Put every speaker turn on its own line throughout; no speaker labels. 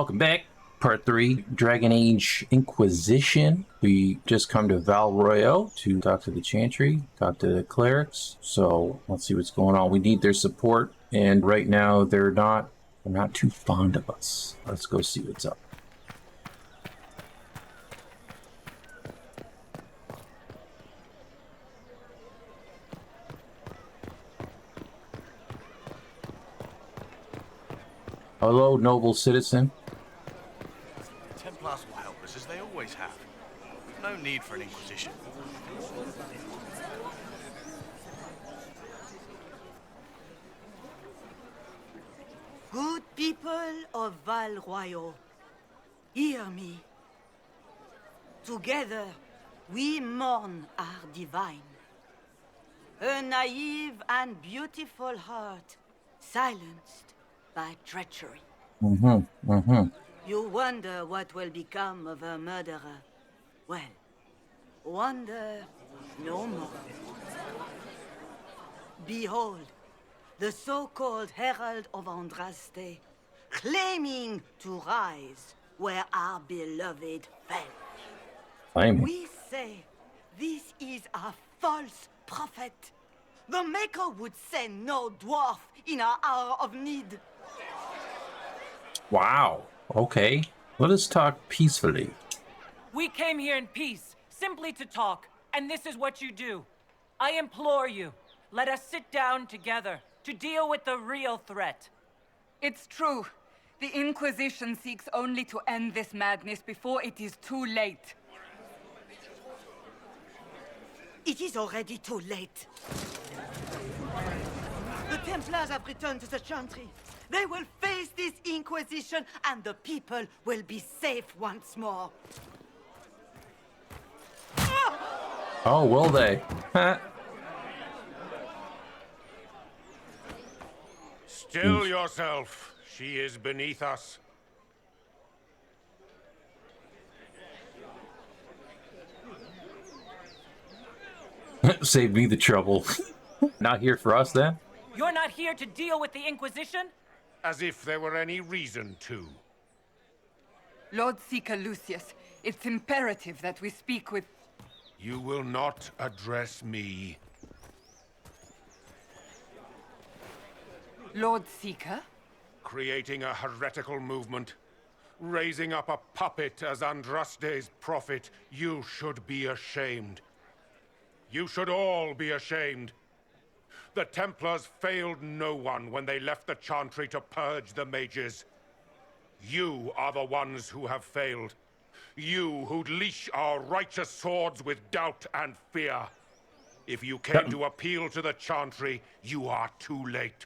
Welcome back. Part 3, Dragon Age Inquisition. We just come to Val Royeaux to talk to the Chantry, talk to the clerics. So let's see what's going on. We need their support, and right now they're not too fond of us. Let's go see what's up. Hello, noble citizen.
The Templars will help us, as they always have. No need for an Inquisition.
Good people of Val Royeaux, hear me. Together, we mourn our divine. A naive and beautiful heart, silenced by treachery. You wonder what will become of a murderer. Well, wonder no more. Behold, the so-called Herald of Andraste, claiming to rise where our beloved fell. We say this is a false prophet. The Maker would send no dwarf in our hour of need.
Wow. Okay. Let us talk peacefully.
We came here in peace, simply to talk, and this is what you do. I implore you, let us sit down together to deal with the real threat.
It's true. The Inquisition seeks only to end this madness before it is too late.
It is already too late. The Templars have returned to the Chantry. They will face this Inquisition, and the people will be safe once more.
Oh, will they?
Still yourself. She is beneath us.
Save me the trouble. Not here for us, then?
You're not here to deal with the Inquisition?
As if there were any reason to.
Lord Seeker Lucius, it's imperative that we speak with...
You will not address me.
Lord Seeker?
Creating a heretical movement. Raising up a puppet as Andraste's prophet. You should be ashamed. You should all be ashamed. The Templars failed no one when they left the Chantry to purge the mages. You are the ones who have failed. You who'd leash our righteous swords with doubt and fear. If you came to appeal to the Chantry, you are too late.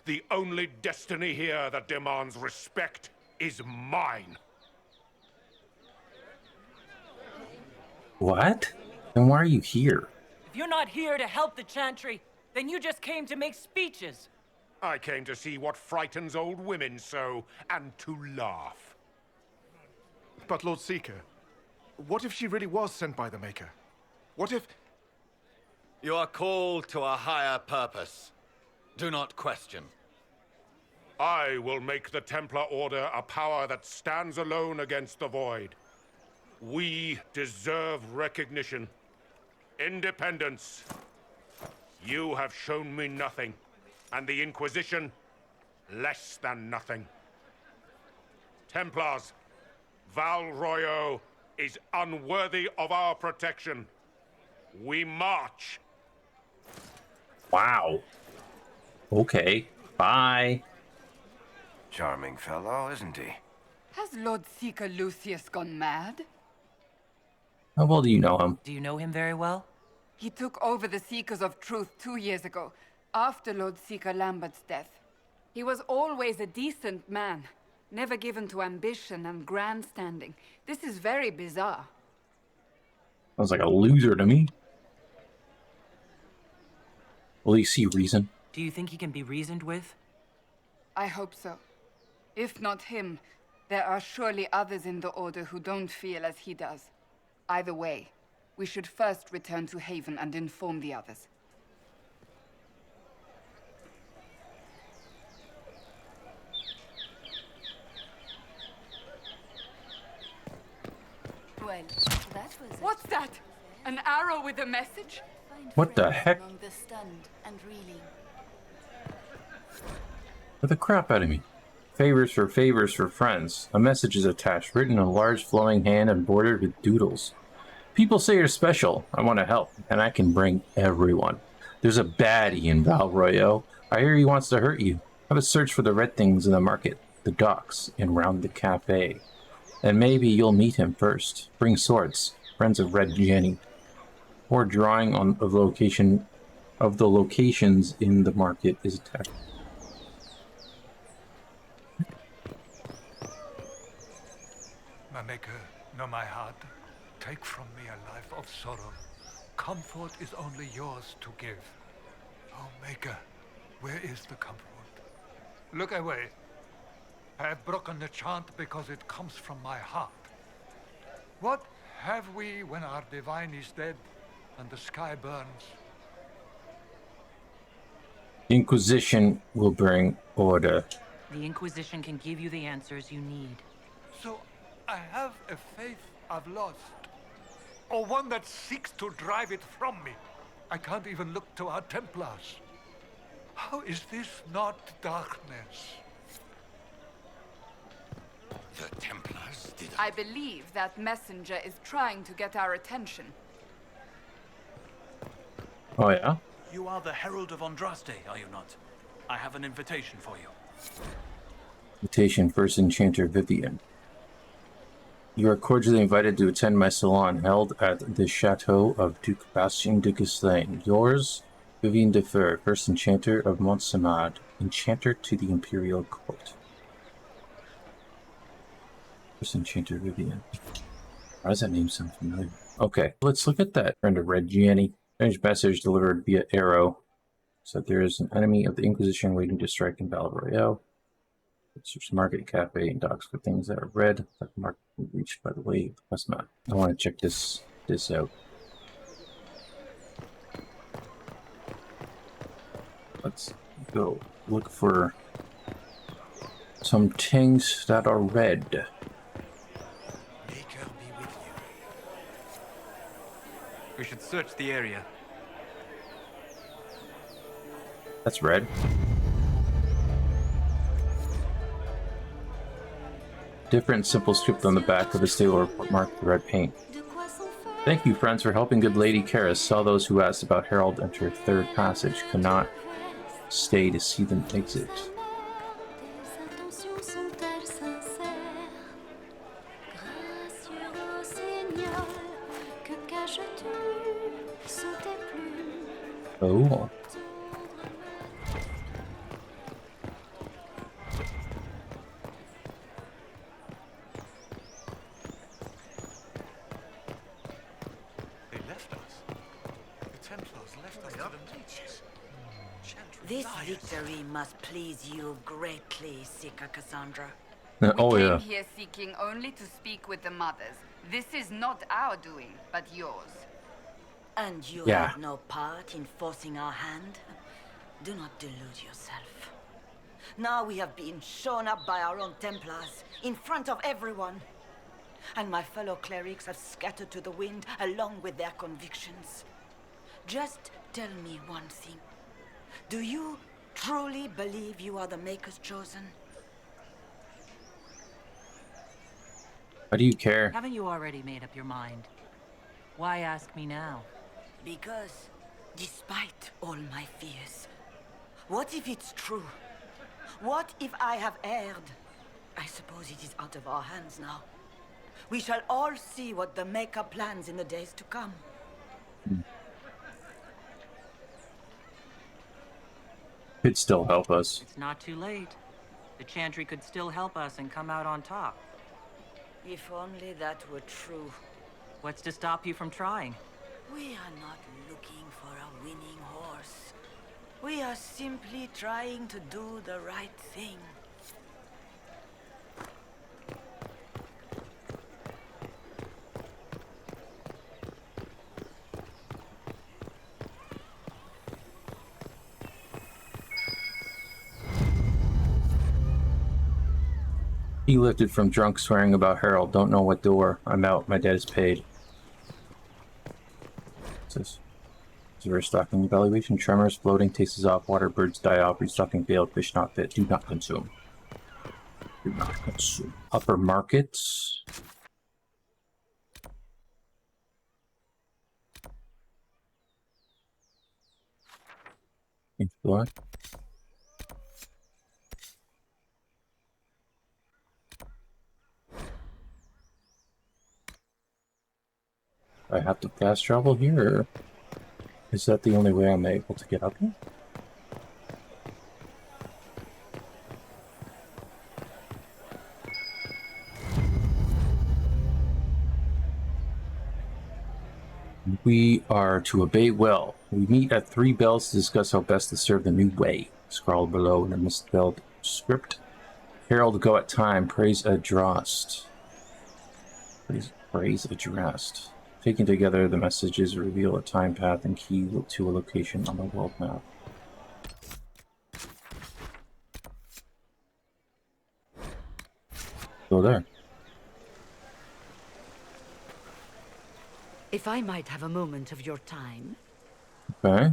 The only destiny here that demands respect is mine.
What? Then why are you here?
If you're not here to help the Chantry, then you just came to make speeches.
I came to see what frightens old women so, and to laugh.
But Lord Seeker, what if she really was sent by the Maker? What if...
You are called to a higher purpose. Do not question.
I will make the Templar Order a power that stands alone against the Void. We deserve recognition. Independence. You have shown me nothing, and the Inquisition, less than nothing. Templars, Val Royeaux is unworthy of our protection. We march.
Wow. Okay. Bye.
Charming fellow, isn't he?
Has Lord Seeker Lucius gone mad?
How well do you know him?
Do you know him very well?
He took over the Seekers of Truth 2 years ago, after Lord Seeker Lambert's death. He was always a decent man, never given to ambition and grandstanding. This is very bizarre.
Sounds like a loser to me. Will you see reason?
Do you think he can be reasoned with?
I hope so. If not him, there are surely others in the Order who don't feel as he does. Either way, we should first return to Haven and inform the others. What's that? An arrow with a message?
What the heck? What the crap out of me? Favors for friends. A message is attached, written in a large flowing hand and bordered with doodles. People say you're special. I want to help, and I can bring everyone. There's a baddie in Val Royo. I hear he wants to hurt you. Have a search for the red things in the market, the docks, and round the cafe. And maybe you'll meet him first. Bring swords, friends of Red Jenny. Or drawing on of location of the locations in the market is attached.
My maker, know my heart. Take from me a life of sorrow. Comfort is only yours to give. Oh, maker, where is the comfort? Look away. I have broken the chant because it comes from my heart. What have we when our divine is dead and the sky burns?
The Inquisition will bring order.
The Inquisition can give you the answers you need.
So I have a faith I've lost, or one that seeks to drive it from me. I can't even look to our Templars. How is this not darkness?
The Templars did
I believe that messenger is trying to get our attention.
Oh yeah?
You are the Herald of Andraste, are you not? I have an invitation for you.
Invitation, First Enchanter Vivian. You are cordially invited to attend my salon held at the Chateau of Duke Bastien de Caslain. Yours, Vivian de Fer, First Enchanter of Montsamad, Enchanter to the Imperial Court. First Enchanter Vivian. Why does that name sound familiar? Okay, let's look at that. Friend of Red Gianni. Strange message delivered via arrow. So there is an enemy of the Inquisition waiting to strike in Battle Royale. Search the market, cafe, and docks for things that are red. That market can be reached by the way of the quest map. I want to check this out. Let's go look for some things that are red.
We should search the area.
That's red. Different simple script on the back of the stable report marked with red paint. Thank you, friends, for helping good Lady Karis. Saw those who asked about Herald enter third passage. Could not stay to see them exit. Oh.
They left us. The Templars left us to the leeches.
This victory must please you greatly, Sika Cassandra.
Oh
We
yeah.
came here seeking only to speak with the mothers. This is not our doing, but yours.
And you
Yeah.
had no part in forcing our hand? Do not delude yourself. Now we have been shown up by our own Templars, in front of everyone. And my fellow clerics have scattered to the wind along with their convictions. Just tell me one thing. Do you truly believe you are the Maker's chosen?
Why do you care?
Haven't you already made up your mind? Why ask me now?
Because, despite all my fears, what if it's true? What if I have erred? I suppose it is out of our hands now. We shall all see what the Maker plans in the days to come.
Could still help us.
It's not too late. The Chantry could still help us and come out on top.
If only that were true.
What's to stop you from trying?
We are not looking for a winning horse. We are simply trying to do the right thing.
He lifted from drunk swearing about Harold. Don't know what door. I'm out. My debt is paid. What's this? Restocking evaluation. Tremors, bloating, tastes off, water, birds die off, restocking failed, fish not fit. Do not consume. Do not consume. Upper markets. What? I have to fast travel here, or is that the only way I'm able to get up here? We are to obey well. We meet at 3 bells to discuss how best to serve the new way. Scrawled below in a misspelled script. Herald go at time, praise addressed. Praise addressed. Taken together, the messages reveal a time path and key to a location on the world map. Go there.
If I might have a moment of your time.
Okay.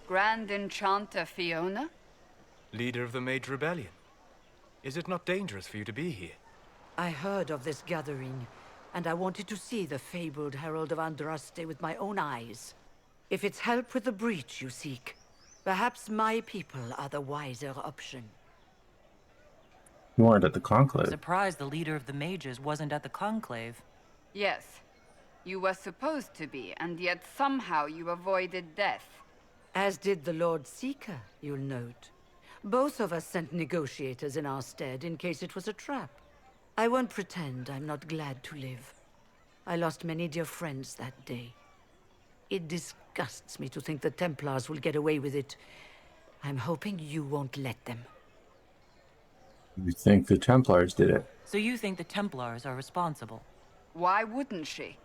Grand Enchanter Fiona?
Leader of the Mage Rebellion. Is it not dangerous for you to be here?
I heard of this gathering, and I wanted to see the fabled Herald of Andraste with my own eyes. If it's help with the breach you seek, perhaps my people are the wiser option.
You weren't at the conclave.
Surprised the leader of the mages wasn't at the conclave.
Yes. You were supposed to be, and yet somehow you avoided death.
As did the Lord Seeker, you'll note. Both of us sent negotiators in our stead in case it was a trap. I won't pretend I'm not glad to live. I lost many dear friends that day. It disgusts me to think the Templars will get away with it. I'm hoping you won't let them.
You think the Templars did it?
So you think the Templars are responsible?
Why wouldn't she?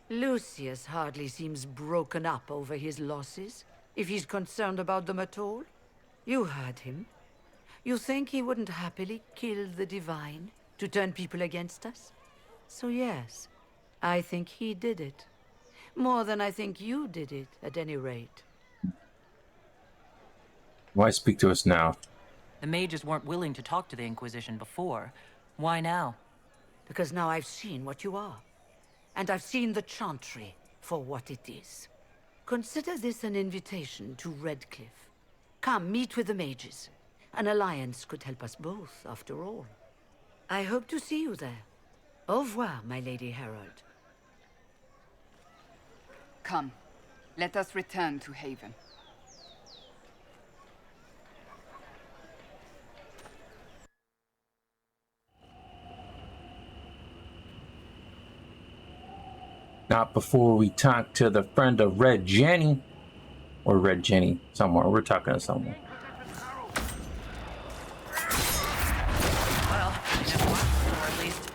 Lucius hardly seems broken up over his losses, if he's concerned about them at all. You heard him. You think he wouldn't happily kill the Divine to turn people against us? So yes, I think he did it. More than I think you did it, at any rate.
Why speak to us now?
The mages weren't willing to talk to the Inquisition before. Why now?
Because now I've seen what you are. And I've seen the Chantry for what it is. Consider this an invitation to Redcliffe. Come, meet with the mages. An alliance could help us both, after all. I hope to see you there. Au revoir, my Lady Herald.
Come, let us return to Haven.
Not before we talk to the friend of Red Jenny. Or Red Jenny, somewhere. We're talking to someone.
Well, I never watched before, at least.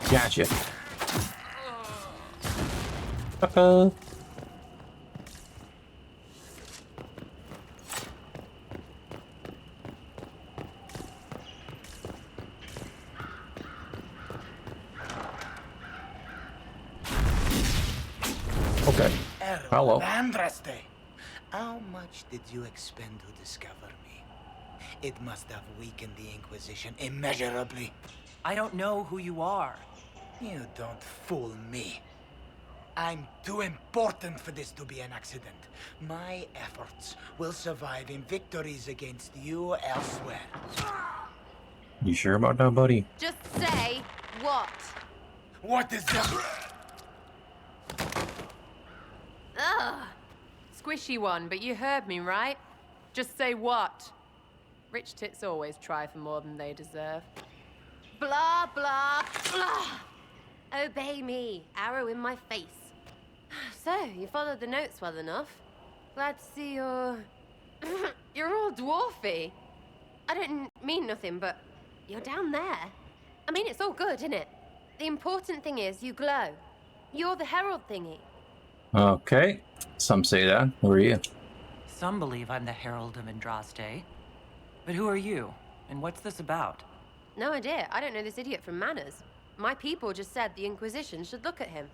Gotcha. Okay. Hello.
Andraste, how much did you expend to discover me? It must have weakened the Inquisition immeasurably.
I don't know who you are.
You don't fool me. I'm too important for this to be an accident. My efforts will survive in victories against you elsewhere.
You sure about that, buddy?
Just say what?
What is that?
Ugh. Squishy one, but you heard me, right? Just say what? Rich tits always try for more than they deserve. Blah, blah, blah. Obey me. Arrow in my face. So, you followed the notes well enough. Glad to see you're... you're all dwarfy. I don't mean nothing, but you're down there. I mean, it's all good, isn't it? The important thing is you glow. You're the herald thingy.
Okay. Some say that. Who are you?
Some believe I'm the Herald of Andraste. But who are you? And what's this about?
No idea. I don't know this idiot from Manners. My people just said the Inquisition should look at him.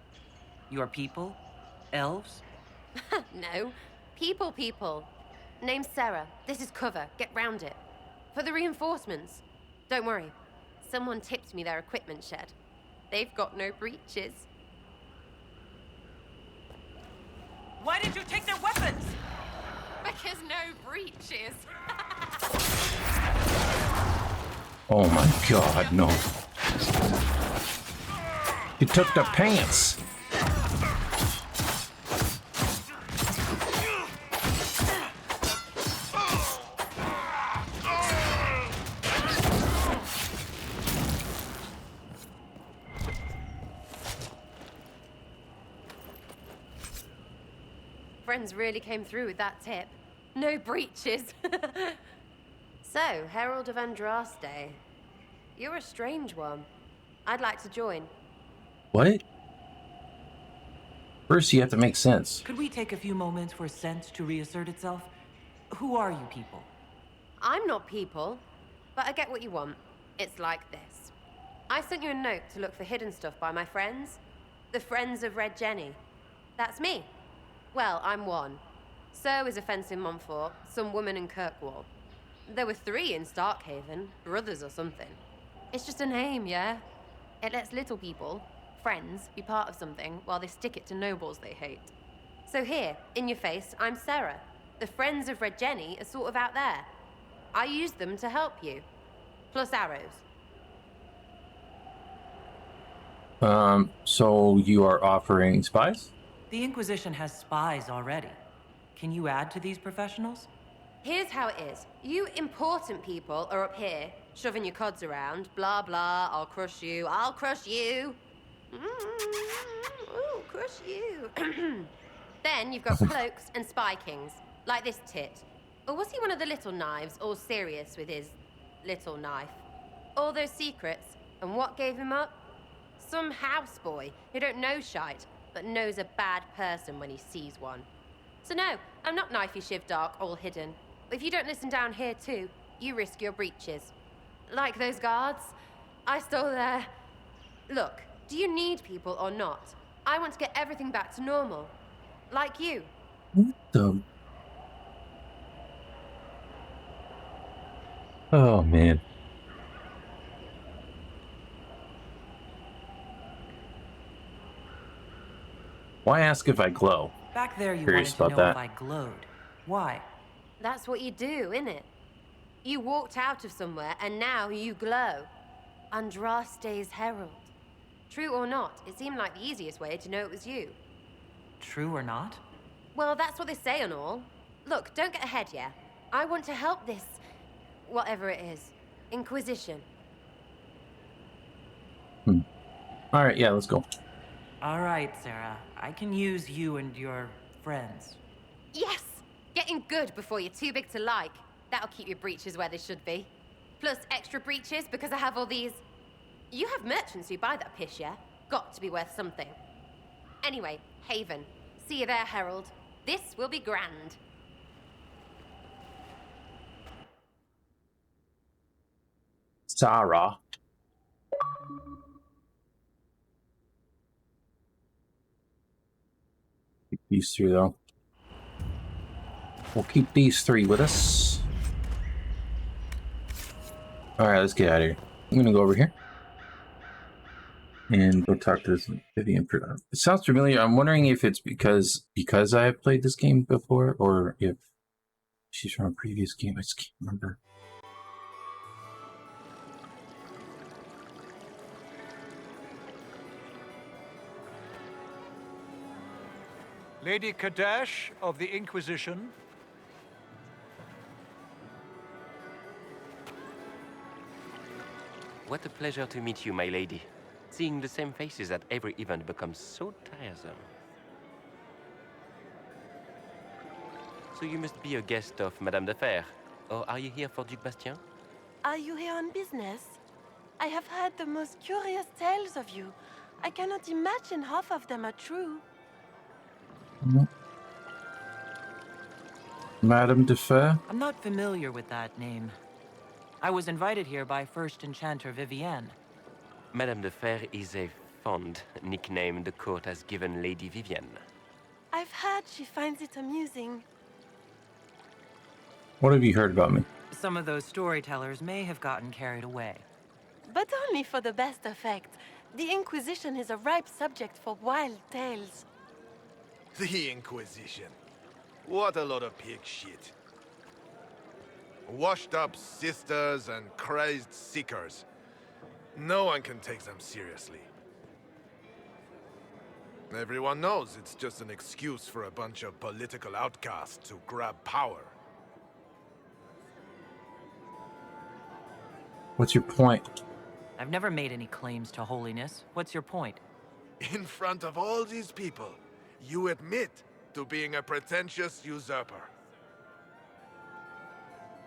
Your people? Elves?
No. People. Name's Sarah. This is cover. Get round it. For the reinforcements. Don't worry. Someone tipped me their equipment shed. They've got no breaches.
Why did you take their weapons?
Because no breaches.
Oh my god, no. You took the pants.
Friends really came through with that tip. No breaches. So, Herald of Andraste. You're a strange one. I'd like to join.
What? First, you have to make sense.
Could we take a few moments for sense to reassert itself? Who are you people?
I'm not people, but I get what you want. It's like this. I sent you a note to look for hidden stuff by my friends. The Friends of Red Jenny. That's me. Well, I'm one. So is a fence in Montfort, some woman in Kirkwall. There were 3 in Starkhaven, brothers or something. It's just a name, yeah? It lets little people, friends, be part of something while they stick it to nobles they hate. So here, in your face, I'm Sarah. The Friends of Red Jenny are sort of out there. I use them to help you. Plus arrows.
So you are offering spies?
The Inquisition has spies already. Can you add to these professionals?
Here's how it is. You important people are up here, shoving your cods around. Blah, blah, I'll crush you. Ooh, crush you. Then you've got cloaks and spy kings, like this tit. Or was he one of the little knives, all serious with his little knife? All those secrets, and what gave him up? Some houseboy who don't know shite, but knows a bad person when he sees one. So no, I'm not knifey shiv dark, all hidden. If you don't listen down here too, you risk your breeches. Like those guards, I stole their... Look, do you need people or not? I want to get everything back to normal. Like you.
What the... Oh, man. Why ask if I glow?
Back there you
Curious
wanted to
about
know
that.
if I glowed. Why?
That's what you do, innit? You walked out of somewhere and now you glow. Andraste's herald. True or not, it seemed like the easiest way to know it was you.
True or not?
Well, that's what they say and all. Look, don't get ahead, yeah? I want to help this... whatever it is. Inquisition.
Alright, yeah, let's go.
Alright, Sarah. I can use you and your friends.
Yes! Getting good before you're too big to like. That'll keep your breeches where they should be. Plus extra breeches because I have all these... You have merchants who buy that piss, yeah? Got to be worth something. Anyway, Haven. See you there, Herald. This will be grand.
Sarah. Keep these 3 though. We'll keep these 3 with us. Alright, let's get out of here. I'm gonna go over here and go talk to this Vivian. It sounds familiar. I'm wondering if it's because I have played this game before, or if she's from a previous game. I just can't remember.
Lady Kadash of the Inquisition.
What a pleasure to meet you, my lady. Seeing the same faces at every event becomes so tiresome. So you must be a guest of Madame de Fer, or are you here for Duc Bastien?
Are you here on business?
I have heard the most curious tales of you. I cannot imagine half of them are true.
Madame de Fer?
I'm not familiar with that name. I was invited here by First Enchanter Vivienne.
Madame de Fer is a fond nickname the court has given Lady Vivienne.
I've heard she finds it amusing.
What have you heard about me?
Some of those storytellers may have gotten carried away.
But only for the best effect. The Inquisition is a ripe subject for wild tales.
The Inquisition. What a lot of pig shit. Washed up sisters and crazed seekers. No one can take them seriously. Everyone knows it's just an excuse for a bunch of political outcasts to grab power.
What's your point?
I've never made any claims to holiness. What's your point?
In front of all these people, you admit to being a pretentious usurper.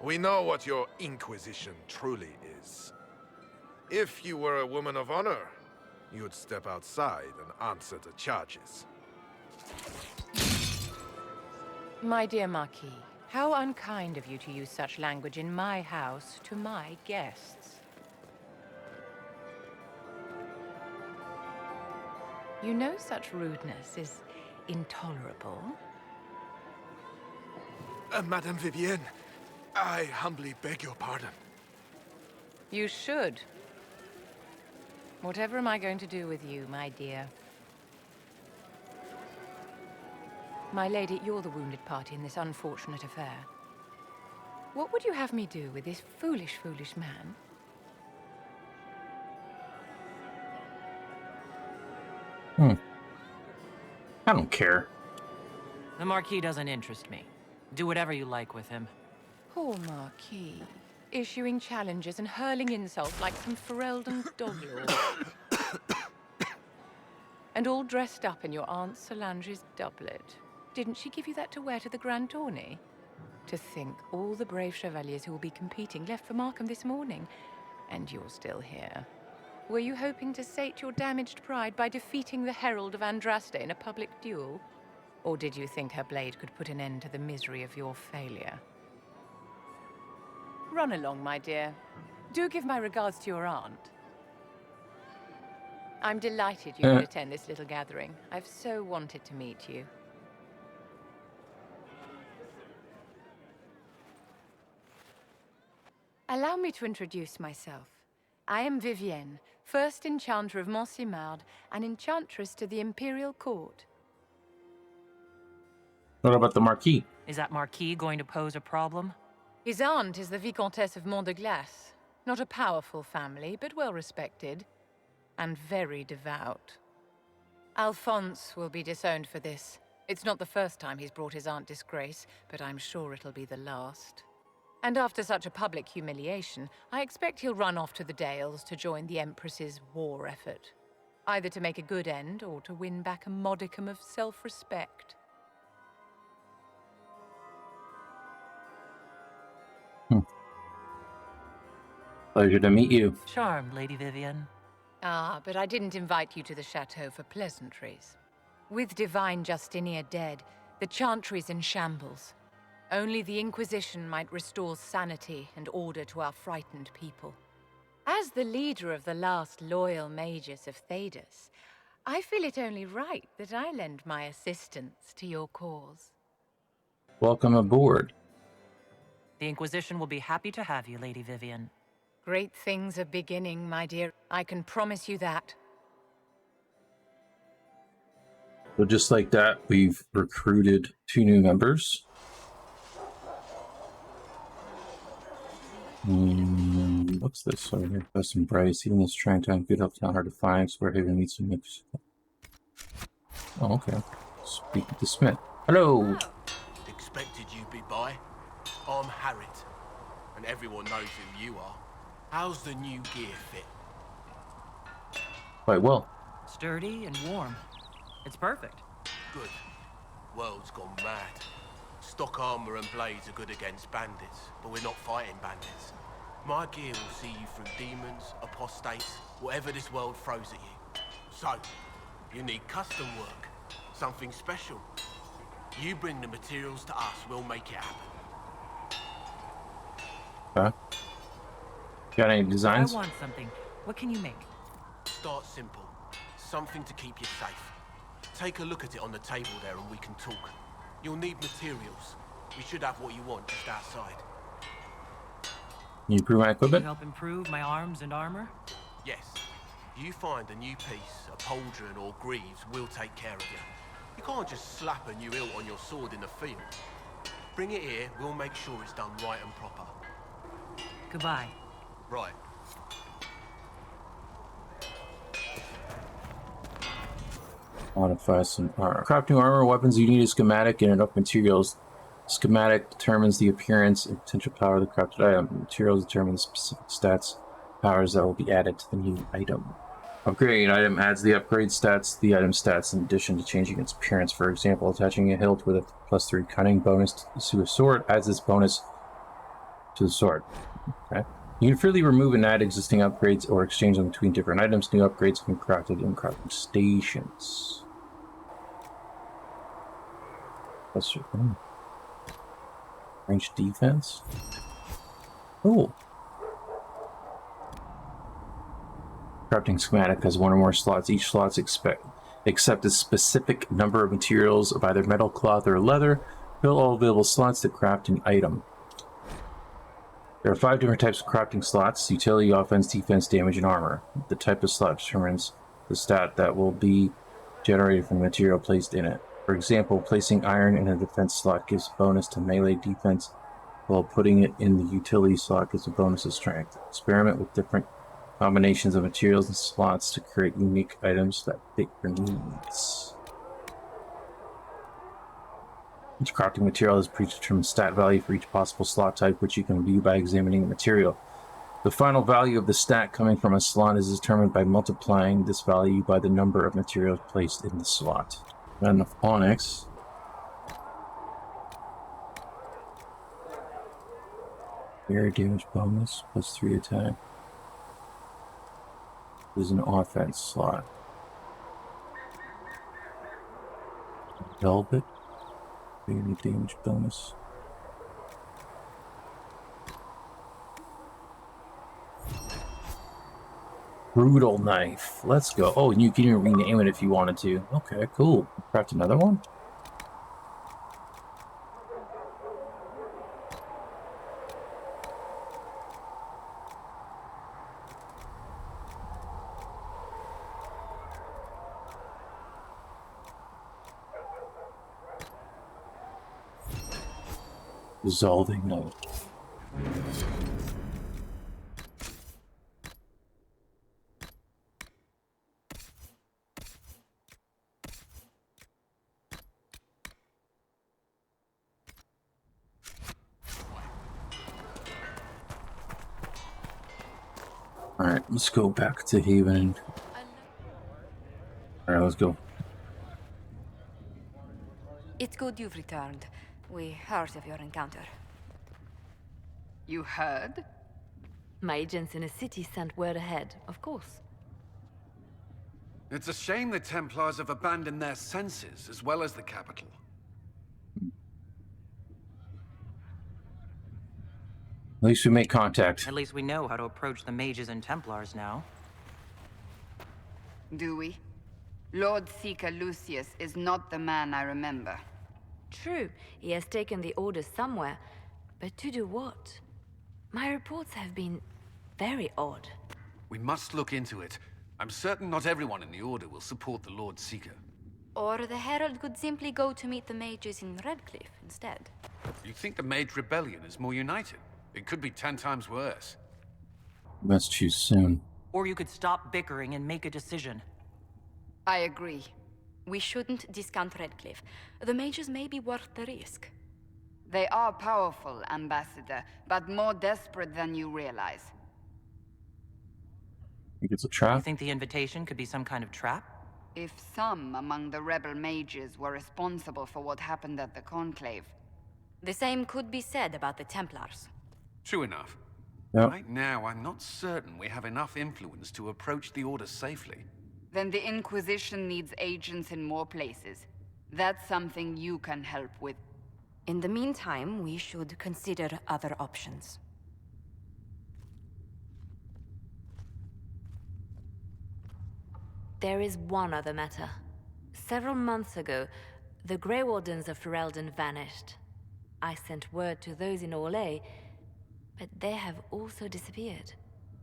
We know what your Inquisition truly is. If you were a woman of honor, you'd step outside and answer the charges.
My dear Marquis, how unkind of you to use such language in my house to my guests. You know such rudeness is intolerable.
Madame Vivienne, I humbly beg your pardon.
You should. Whatever am I going to do with you, my dear? My lady, you're the wounded party in this unfortunate affair. What would you have me do with this foolish, foolish man?
I don't care.
The Marquis doesn't interest me. Do whatever you like with him.
Poor Marquis. Issuing challenges and hurling insults like some Ferelden doglord. And all dressed up in your Aunt Solange's doublet. Didn't she give you that to wear to the Grand Tourney? To think all the brave chevaliers who will be competing left for Markham this morning, and you're still here. Were you hoping to sate your damaged pride by defeating the Herald of Andraste in a public duel? Or did you think her blade could put an end to the misery of your failure? Run along, my dear. Do give my regards to your aunt. I'm delighted you could attend this little gathering. I've so wanted to meet you. Allow me to introduce myself. I am Vivienne, first Enchanter of Montsimard and Enchantress to the Imperial Court.
What about the Marquis?
Is that Marquis going to pose a problem?
His aunt is the Vicomtesse of Mont de Glace. Not a powerful family, but well respected. And very devout. Alphonse will be disowned for this. It's not the first time he's brought his aunt disgrace, but I'm sure it'll be the last. And after such a public humiliation, I expect he'll run off to the Dales to join the Empress's war effort. Either to make a good end, or to win back a modicum of self-respect.
Pleasure to meet you.
Charmed, Lady Vivienne.
Ah, but I didn't invite you to the chateau for pleasantries. With Divine Justinia dead, the Chantry's in shambles. Only the Inquisition might restore sanity and order to our frightened people. As the leader of the last loyal mages of Thedas, I feel it only right that I lend my assistance to your cause.
Welcome aboard.
The Inquisition will be happy to have you, Lady Vivienne.
Great things are beginning, my dear. I can promise you that.
So just like that, we've recruited 2 new members. What's this over here? Custom Bryce. Even this trying time could help town hard to find. Swear Haven needs some mix. Oh, okay. Speak with the Smith. Hello.
Expected you'd be by. I'm Harriet, and everyone knows who you are. How's the new gear fit?
Quite well.
Sturdy and warm. It's perfect.
Good. World's gone mad. Stock armor and blades are good against bandits, but we're not fighting bandits. My gear will see you through demons, apostates, whatever this world throws at you. So, you need custom work, something special. You bring the materials to us, we'll make it happen.
Okay. Got any designs?
I want something. What can you make?
Start simple. Something to keep you safe. Take a look at it on the table there and we can talk. You'll need materials. We should have what you want just outside.
Can you improve my
Can
equipment?
you help improve my arms and armor?
Yes. You find a new piece, a pauldron or greaves, we'll take care of you. You can't just slap a new hilt on your sword in the field. Bring it here, we'll make sure it's done right and proper.
Goodbye.
Right.
Modify some armor. Crafting armor weapons, you need a schematic and enough materials. Schematic determines the appearance and potential power of the crafted item. Materials determine the specific stats, powers that will be added to the new item. Upgrading an item adds the upgrade stats to the item stats in addition to changing its appearance. For example, attaching a hilt with a +3 cunning bonus to a sword adds this bonus to the sword. Okay. You can freely remove and add existing upgrades or exchange them between different items. New upgrades can be crafted in crafting stations. That's range defense. Cool. Crafting schematic has one or more slots. Each slot accept a specific number of materials of either metal, cloth, or leather. Fill all available slots to craft an item. There are 5 different types of crafting slots: utility, offense, defense, damage, and armor. The type of slot determines the stat that will be generated from the material placed in it. For example, placing iron in a defense slot gives a bonus to melee defense, while putting it in the utility slot gives a bonus to strength. Experiment with different combinations of materials and slots to create unique items that fit your needs. Each crafting material has a predetermined stat value for each possible slot type, which you can view by examining the material. The final value of the stat coming from a slot is determined by multiplying this value by the number of materials placed in the slot. Got enough onyx. Area damage bonus, +3 attack. This is an offense slot. Velvet. Area damage bonus. Brutal knife. Let's go. Oh, and you can even rename it if you wanted to. Okay, cool. Craft another one. Dissolving note. Alright, let's go back to Haven. Alright, let's go.
It's good you've returned. We heard of your encounter.
You heard?
My agents in the city sent word ahead, of course.
It's a shame the Templars have abandoned their senses, as well as the capital.
At least we make contact.
At least we know how to approach the mages and Templars now.
Do we? Lord Seeker Lucius is not the man I remember.
True, he has taken the orders somewhere, but to do what? My reports have been very odd.
We must look into it. I'm certain not everyone in the Order will support the Lord Seeker.
Or the Herald could simply go to meet the mages in Redcliffe instead.
You think the Mage Rebellion is more united? It could be 10 times worse.
Let's choose soon.
Or you could stop bickering and make a decision.
I agree.
We shouldn't discount Redcliffe. The mages may be worth the risk.
They are powerful, Ambassador, but more desperate than you realize.
Think it's a trap?
You think the invitation could be some kind of trap?
If some among the rebel mages were responsible for what happened at the Conclave.
The same could be said about the Templars.
True enough.
Yep.
Right now, I'm not certain we have enough influence to approach the Order safely.
Then the Inquisition needs agents in more places. That's something you can help with.
In the meantime, we should consider other options. There is one other matter. Several months ago, the Grey Wardens of Ferelden vanished. I sent word to those in Orlais, but they have also disappeared.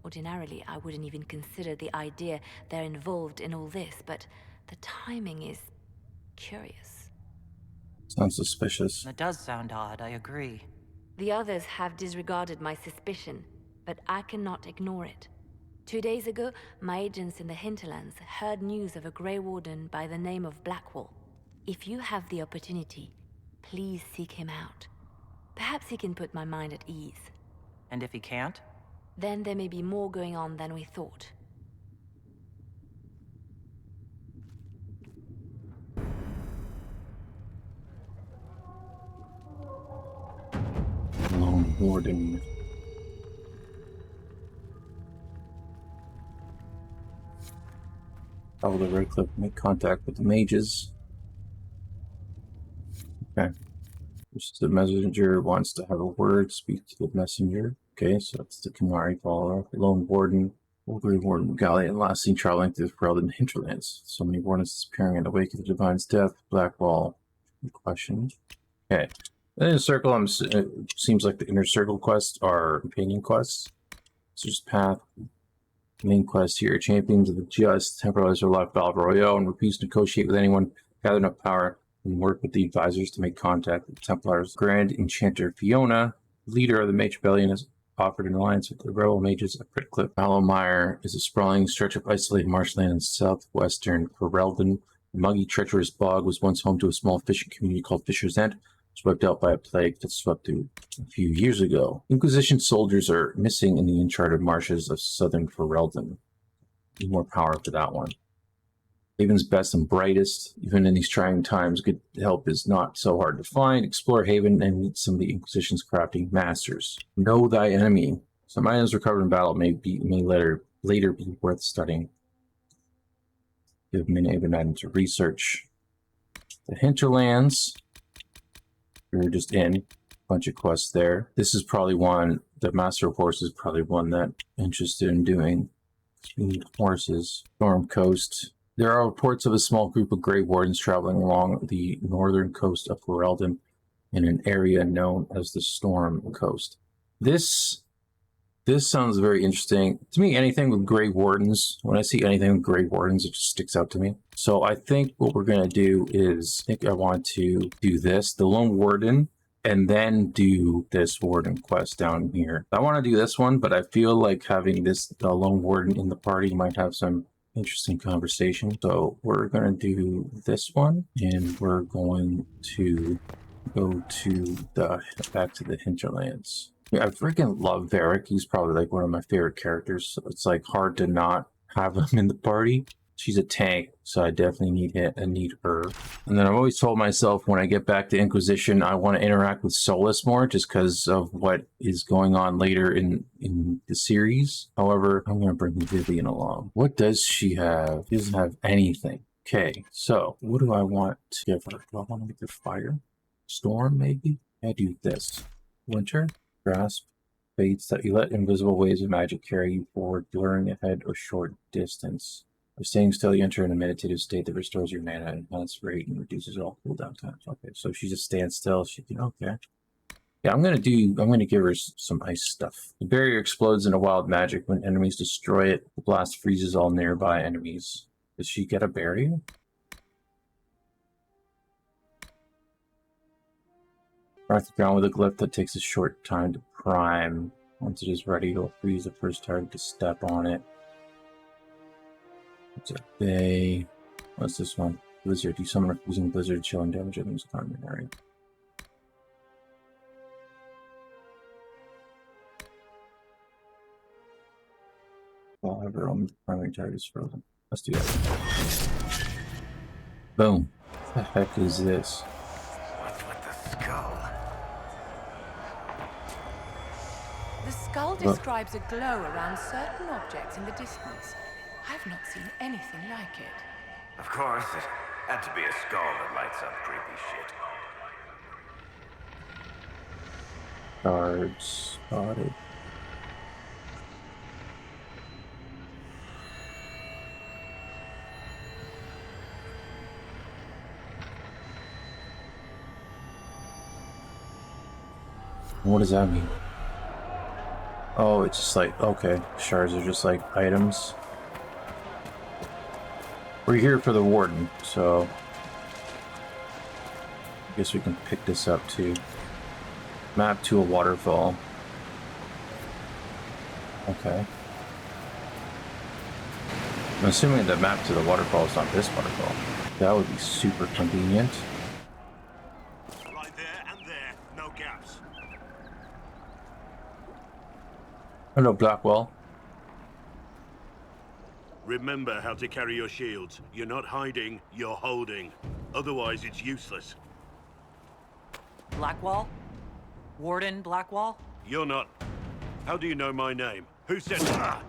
Ordinarily, I wouldn't even consider the idea they're involved in all this, but the timing is curious.
Sounds suspicious.
That does sound odd, I agree.
The others have disregarded my suspicion, but I cannot ignore it. 2 days ago, my agents in the hinterlands heard news of a Grey Warden by the name of Blackwall. If you have the opportunity, please seek him out. Perhaps he can put my mind at ease.
And if he can't?
Then there may be more going on than we thought.
Lone Warden. Travel to right click, make contact with the mages. Okay. The messenger wants to have a word, speak to the messenger. Okay, so that's the Canary follower. Lone Warden, Old Grey Warden Galleon, last seen traveling through the Ferelden hinterlands. So many wardens disappearing in the wake of the Divine's death. Blackwall. Question. Okay. The Inner Circle, it seems like the Inner Circle quests are companion quests. Just path. Main quest here. Champions of the Just, Templars are left Val Royale and refuse to negotiate with anyone, gather enough power, and work with the advisors to make contact with the Templars. Grand Enchanter Fiona, leader of the Mage Rebellion, has offered an alliance with the rebel mages of Prickcliffe. Allowmire is a sprawling stretch of isolated marshland in southwestern Ferelden. The muggy, treacherous bog was once home to a small fishing community called Fisher's End, swept out by a plague that swept through a few years ago. Inquisition soldiers are missing in the uncharted marshes of southern Ferelden. Need more power for that one. Haven's best and brightest. Even in these trying times, good help is not so hard to find. Explore Haven and meet some of the Inquisition's crafting masters. Know thy enemy. Some items recovered in battle may later be worth studying. Give Haven item to research. The hinterlands. We're just in a bunch of quests there. This is probably one, the Master of Horses is probably one that I'm interested in doing. We need horses. Storm Coast. There are reports of a small group of Grey Wardens traveling along the northern coast of Ferelden in an area known as the Storm Coast. This sounds very interesting. To me, anything with Grey Wardens, when I see anything with Grey Wardens, it just sticks out to me. So I think what we're going to do is, I want to do this, the Lone Warden, and then do this Warden quest down here. I want to do this one, but I feel like having the Lone Warden in the party might have some interesting conversation. So we're going to do this one, and we're going to go to back to the hinterlands. Yeah, I freaking love Varric. He's probably like one of my favorite characters. So it's like hard to not have him in the party. She's a tank, so I definitely need her. And then I've always told myself when I get back to Inquisition, I want to interact with Solus more, just because of what is going on later in the series. However, I'm going to bring Vivian along. What does she have? She doesn't have anything. Okay, so what do I want to give her? Do I want to make her fire? Storm, maybe? I do this. Winter? Grasp. Fates that you let invisible waves of magic carry you forward, blurring ahead or short distance. By staying still, you enter in a meditative state that restores your mana and enhances rate and reduces all cooldown times. Okay, so she just stands still. She can, okay. Yeah, I'm gonna give her some ice stuff. The barrier explodes into wild magic when enemies destroy it. The blast freezes all nearby enemies. Does she get a barrier? Mark the ground with a glyph that takes a short time to prime. Once it is ready, it'll freeze the first target to step on it. It's a bay. What's this one? Blizzard. You summon using Blizzard, chilling damage enemies in the area. However, only the primary target is frozen. Let's do that. Boom. What the heck is this?
What's with the skull?
The skull
describes a glow around certain objects in the distance. I've not seen anything like it.
Of course, it had to be a skull that lights up creepy shit.
Guards spotted. What does that mean? Oh, it's just like, okay, shards are just like items. We're here for the warden, so I guess we can pick this up too. Map to a waterfall. Okay. I'm assuming the map to the waterfall is not this waterfall. That would be super convenient.
Right there and there, no gaps.
Hello, Blackwell.
Remember how to carry your shields. You're not hiding, you're holding. Otherwise, it's useless.
Blackwall? Warden Blackwall?
You're not. How do you know my name? Who said... Ah!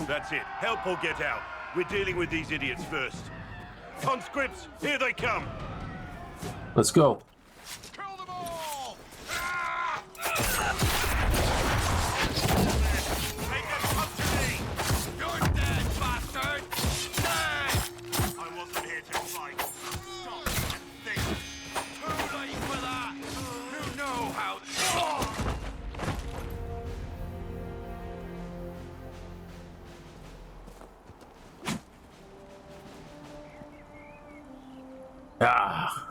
That's it. Help or get out. We're dealing with these idiots first. Conscripts, here they come.
Let's go. Ah.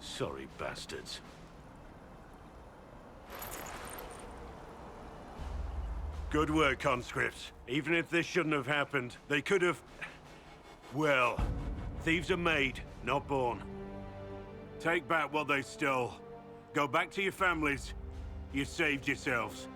Sorry, bastards. Good work, conscripts. Even if this shouldn't have happened, they could have... Well, thieves are made, not born. Take back what they stole. Go back to your families. You saved yourselves.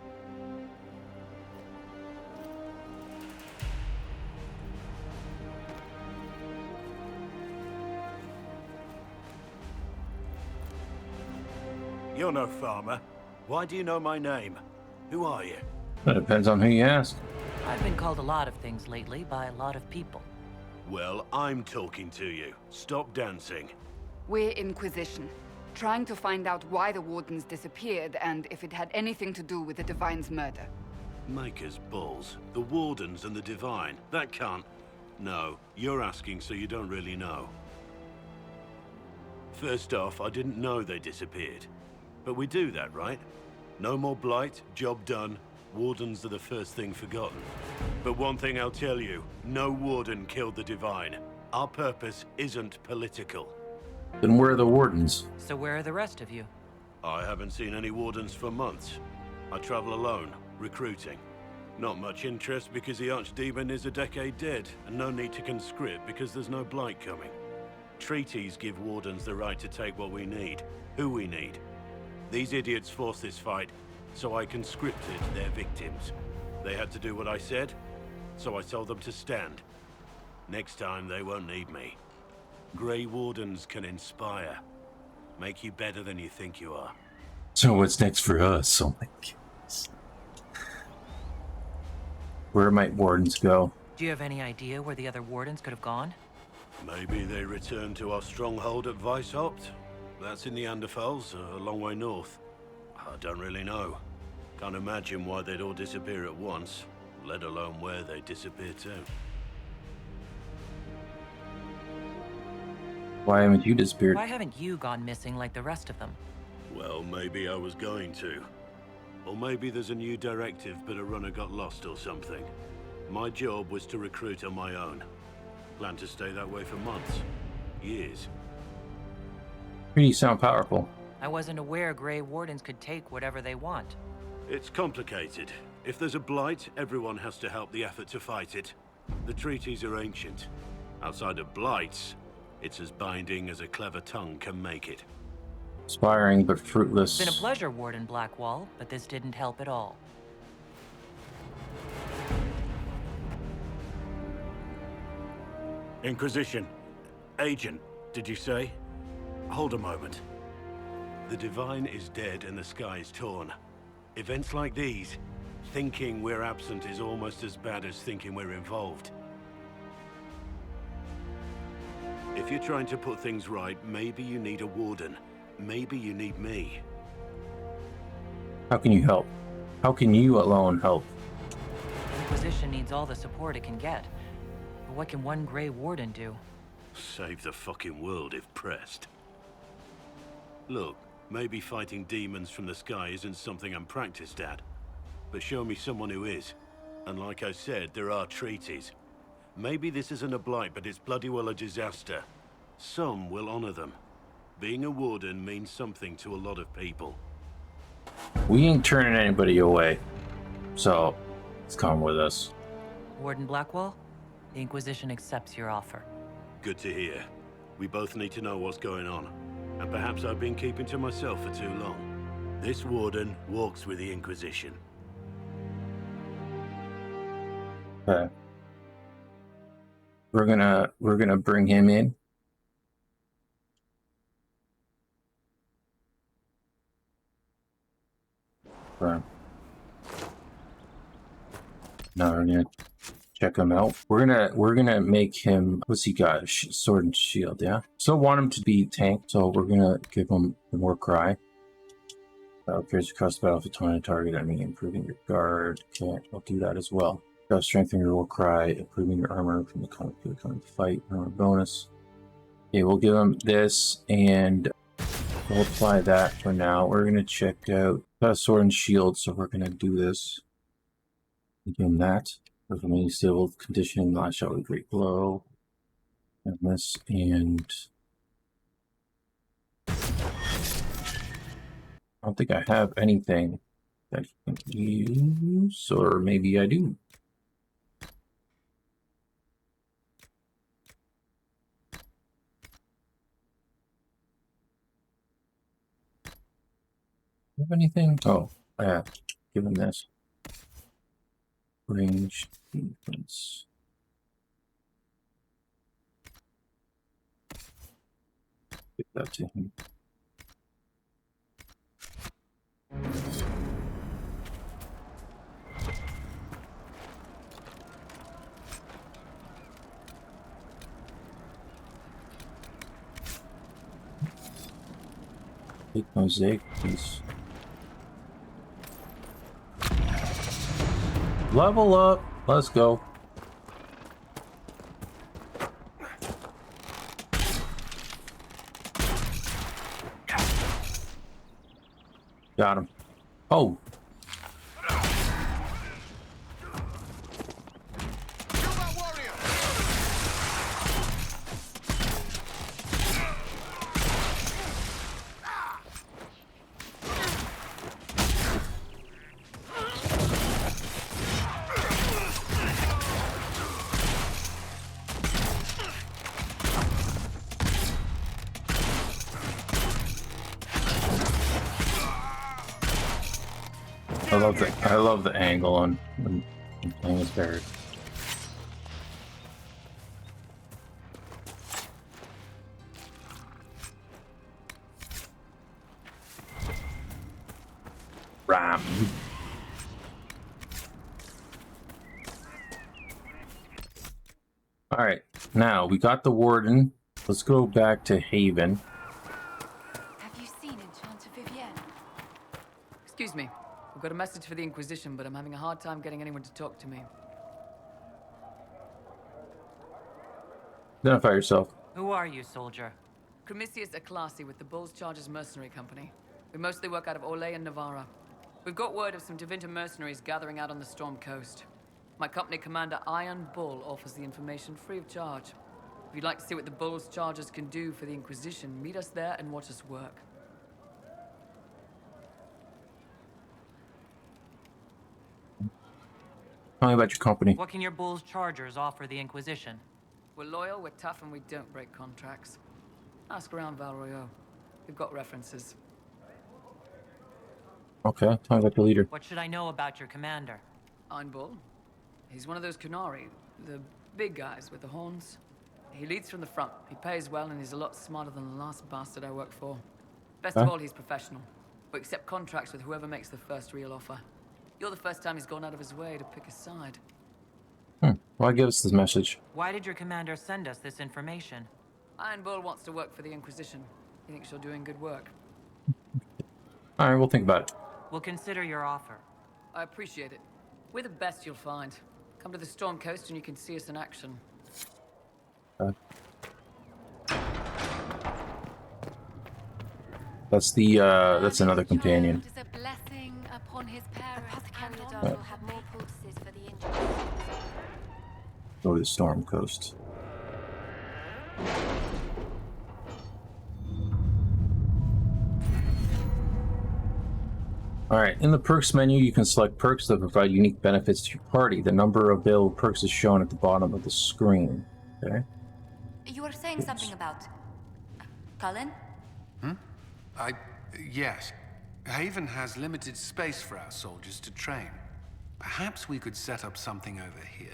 You're no farmer. Why do you know my name? Who are you?
That depends on who you ask.
I've been called a lot of things lately by a lot of people.
Well, I'm talking to you. Stop dancing.
We're Inquisition, trying to find out why the Wardens disappeared and if it had anything to do with the Divine's murder.
Maker's balls. The Wardens and the Divine. That can't... No, you're asking so you don't really know. First off, I didn't know they disappeared. But we do that, right? No more blight, job done. Wardens are the first thing forgotten. But one thing I'll tell you, no Warden killed the Divine. Our purpose isn't political.
Then where are the Wardens?
So where are the rest of you?
I haven't seen any Wardens for months. I travel alone, recruiting. Not much interest because the Archdemon is a decade dead, and no need to conscript because there's no blight coming. Treaties give Wardens the right to take what we need, who we need. These idiots forced this fight, so I conscripted their victims. They had to do what I said, so I told them to stand. Next time, they won't need me. Grey Wardens can inspire. Make you better than you think you are.
So what's next for us? Oh my goodness. Where might Wardens go?
Do you have any idea where the other Wardens could have gone?
Maybe they returned to our stronghold at Weishaupt. That's in the Anderfels, a long way north. I don't really know. Can't imagine why they'd all disappear at once, let alone where they'd disappear to.
Why haven't you disappeared?
Why haven't you gone missing like the rest of them?
Well, maybe I was going to. Or maybe there's a new directive, but a runner got lost or something. My job was to recruit on my own. Plan to stay that way for months. Years.
You sound powerful.
I wasn't aware Grey Wardens could take whatever they want.
It's complicated. If there's a blight, everyone has to help the effort to fight it. The treaties are ancient. Outside of blights, it's as binding as a clever tongue can make it.
Inspiring but fruitless.
It's been a pleasure, Warden Blackwall, but this didn't help at all.
Inquisition. Agent, did you say? Hold a moment. The Divine is dead and the sky is torn. Events like these, thinking we're absent is almost as bad as thinking we're involved. If you're trying to put things right, maybe you need a warden. Maybe you need me.
How can you help? How can you alone help?
The Inquisition needs all the support it can get. But what can one Grey Warden do?
Save the fucking world if pressed. Look, maybe fighting demons from the sky isn't something I'm practiced at. But show me someone who is. And like I said, there are treaties. Maybe this isn't a blight, but it's bloody well a disaster. Some will honor them. Being a warden means something to a lot of people.
We ain't turning anybody away. So, come with us.
Warden Blackwell, the Inquisition accepts your offer.
Good to hear. We both need to know what's going on. And perhaps I've been keeping to myself for too long. This warden walks with the Inquisition.
Okay. We're gonna bring him in. Right. Now we're gonna check him out. We're gonna make him. What's he got? Sword and shield. Yeah. Still want him to be tank, so we're gonna give him the war cry. Appears across the battle for 20 target enemy, improving your guard. Okay, I'll do that as well. Strengthen your war cry, improving your armor from the coming fight. Armor bonus. Okay, we'll give him this, and we'll apply that for now. We're gonna check out got a sword and shield, so we're gonna do this. Give him that. Remaining stable conditioning, not shot with great blow. And this, and I don't think I have anything that you can use, or maybe I do. Have anything? Oh, yeah. Give him this. Range defense. Give that to him. Big mosaic piece. Level up. Let's go. Got him. Oh. I love the angle on when playing as Barret. Ram. All right, now we got the warden. Let's go back to Haven.
Have you seen Enchanter Vivienne? Excuse me. I've got a message for the Inquisition, but I'm having a hard time getting anyone to talk to me.
Identify yourself.
Who are you, soldier?
Cremisius Aclasi with the Bulls Chargers Mercenary Company. We mostly work out of Olay and Navarra. We've got word of some Tevinter mercenaries gathering out on the Storm Coast. My company commander, Iron Bull, offers the information free of charge. If you'd like to see what the Bulls Chargers can do for the Inquisition, meet us there and watch us work.
Tell me about your company.
What can your Bulls Chargers offer the Inquisition?
We're loyal, we're tough, and we don't break contracts. Ask around Val Royeaux. We've got references.
Okay, tell me about the leader.
What should I know about your commander?
Iron Bull. He's one of those Kunari, the big guys with the horns.
He leads from the front. He pays well, and he's a lot smarter than the last bastard I worked for. Best of all, he's professional. We accept contracts with whoever makes the first real offer. You're the first time he's gone out of his way to pick a side.
Why give us this message?
Why did your commander send us this information?
Iron Bull wants to work for the Inquisition. He thinks you're doing good work.
All right, we'll think about it.
We'll consider your offer.
I appreciate it. We're the best you'll find. Come to the Storm Coast and you can see us in action.
That's the that's another companion.
Is a blessing upon his parents. Apothecary will have more poultices for the injured.
Go to the Storm Coast. Alright, in the perks menu, you can select perks that provide unique benefits to your party. The number of available perks is shown at the bottom of the screen. Okay?
You were saying something about Cullen?
Yes. Haven has limited space for our soldiers to train. Perhaps we could set up something over here.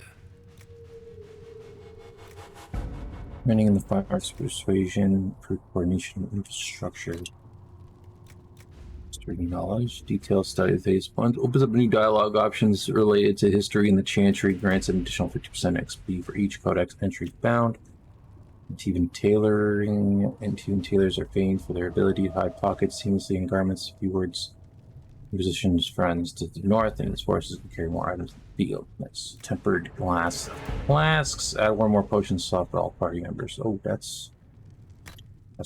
Training in the fine arts, persuasion, for coordination, infrastructure. History knowledge, detailed study of phase 1. Opens up new dialogue options related to history in the Chantry. Grants an additional 50% XP for each codex entry found. Even tailoring and tailors are famed for their ability to hide pockets seamlessly in garments. Few words. Positions friends to the north, and his forces can carry more items in the field. Nice. Tempered glass flasks. Add one more potion slot for all party members. Oh, that's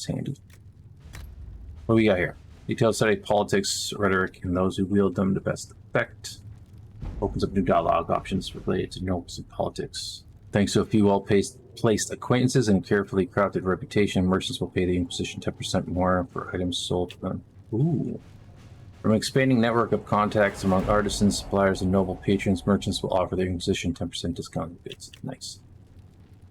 handy. What do we got here? Detailed study of politics, rhetoric, and those who wield them to best effect. Opens up new dialogue options related to nobles and politics. Thanks to a few well-placed acquaintances and carefully crafted reputation, merchants will pay the Inquisition 10% more for items sold to them. Ooh. From an expanding network of contacts among artisans, suppliers, and noble patrons, merchants will offer the Inquisition 10% discount on goods. Nice.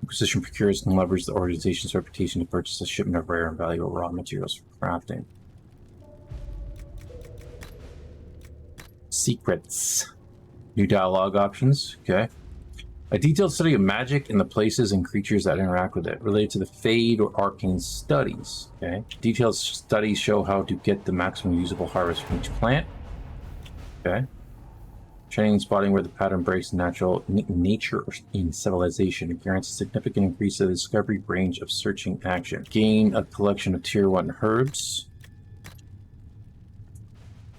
Inquisition procures and leverages the organization's reputation to purchase a shipment of rare and valuable raw materials for crafting. Secrets. New dialogue options. Okay. A detailed study of magic and the places and creatures that interact with it, related to the Fade or Arcane studies. Okay. Detailed studies show how to get the maximum usable harvest from each plant. Okay. Training and spotting where the pattern breaks natural nature in civilization. It grants a significant increase in the discovery range of searching action. Gain a collection of tier 1 herbs.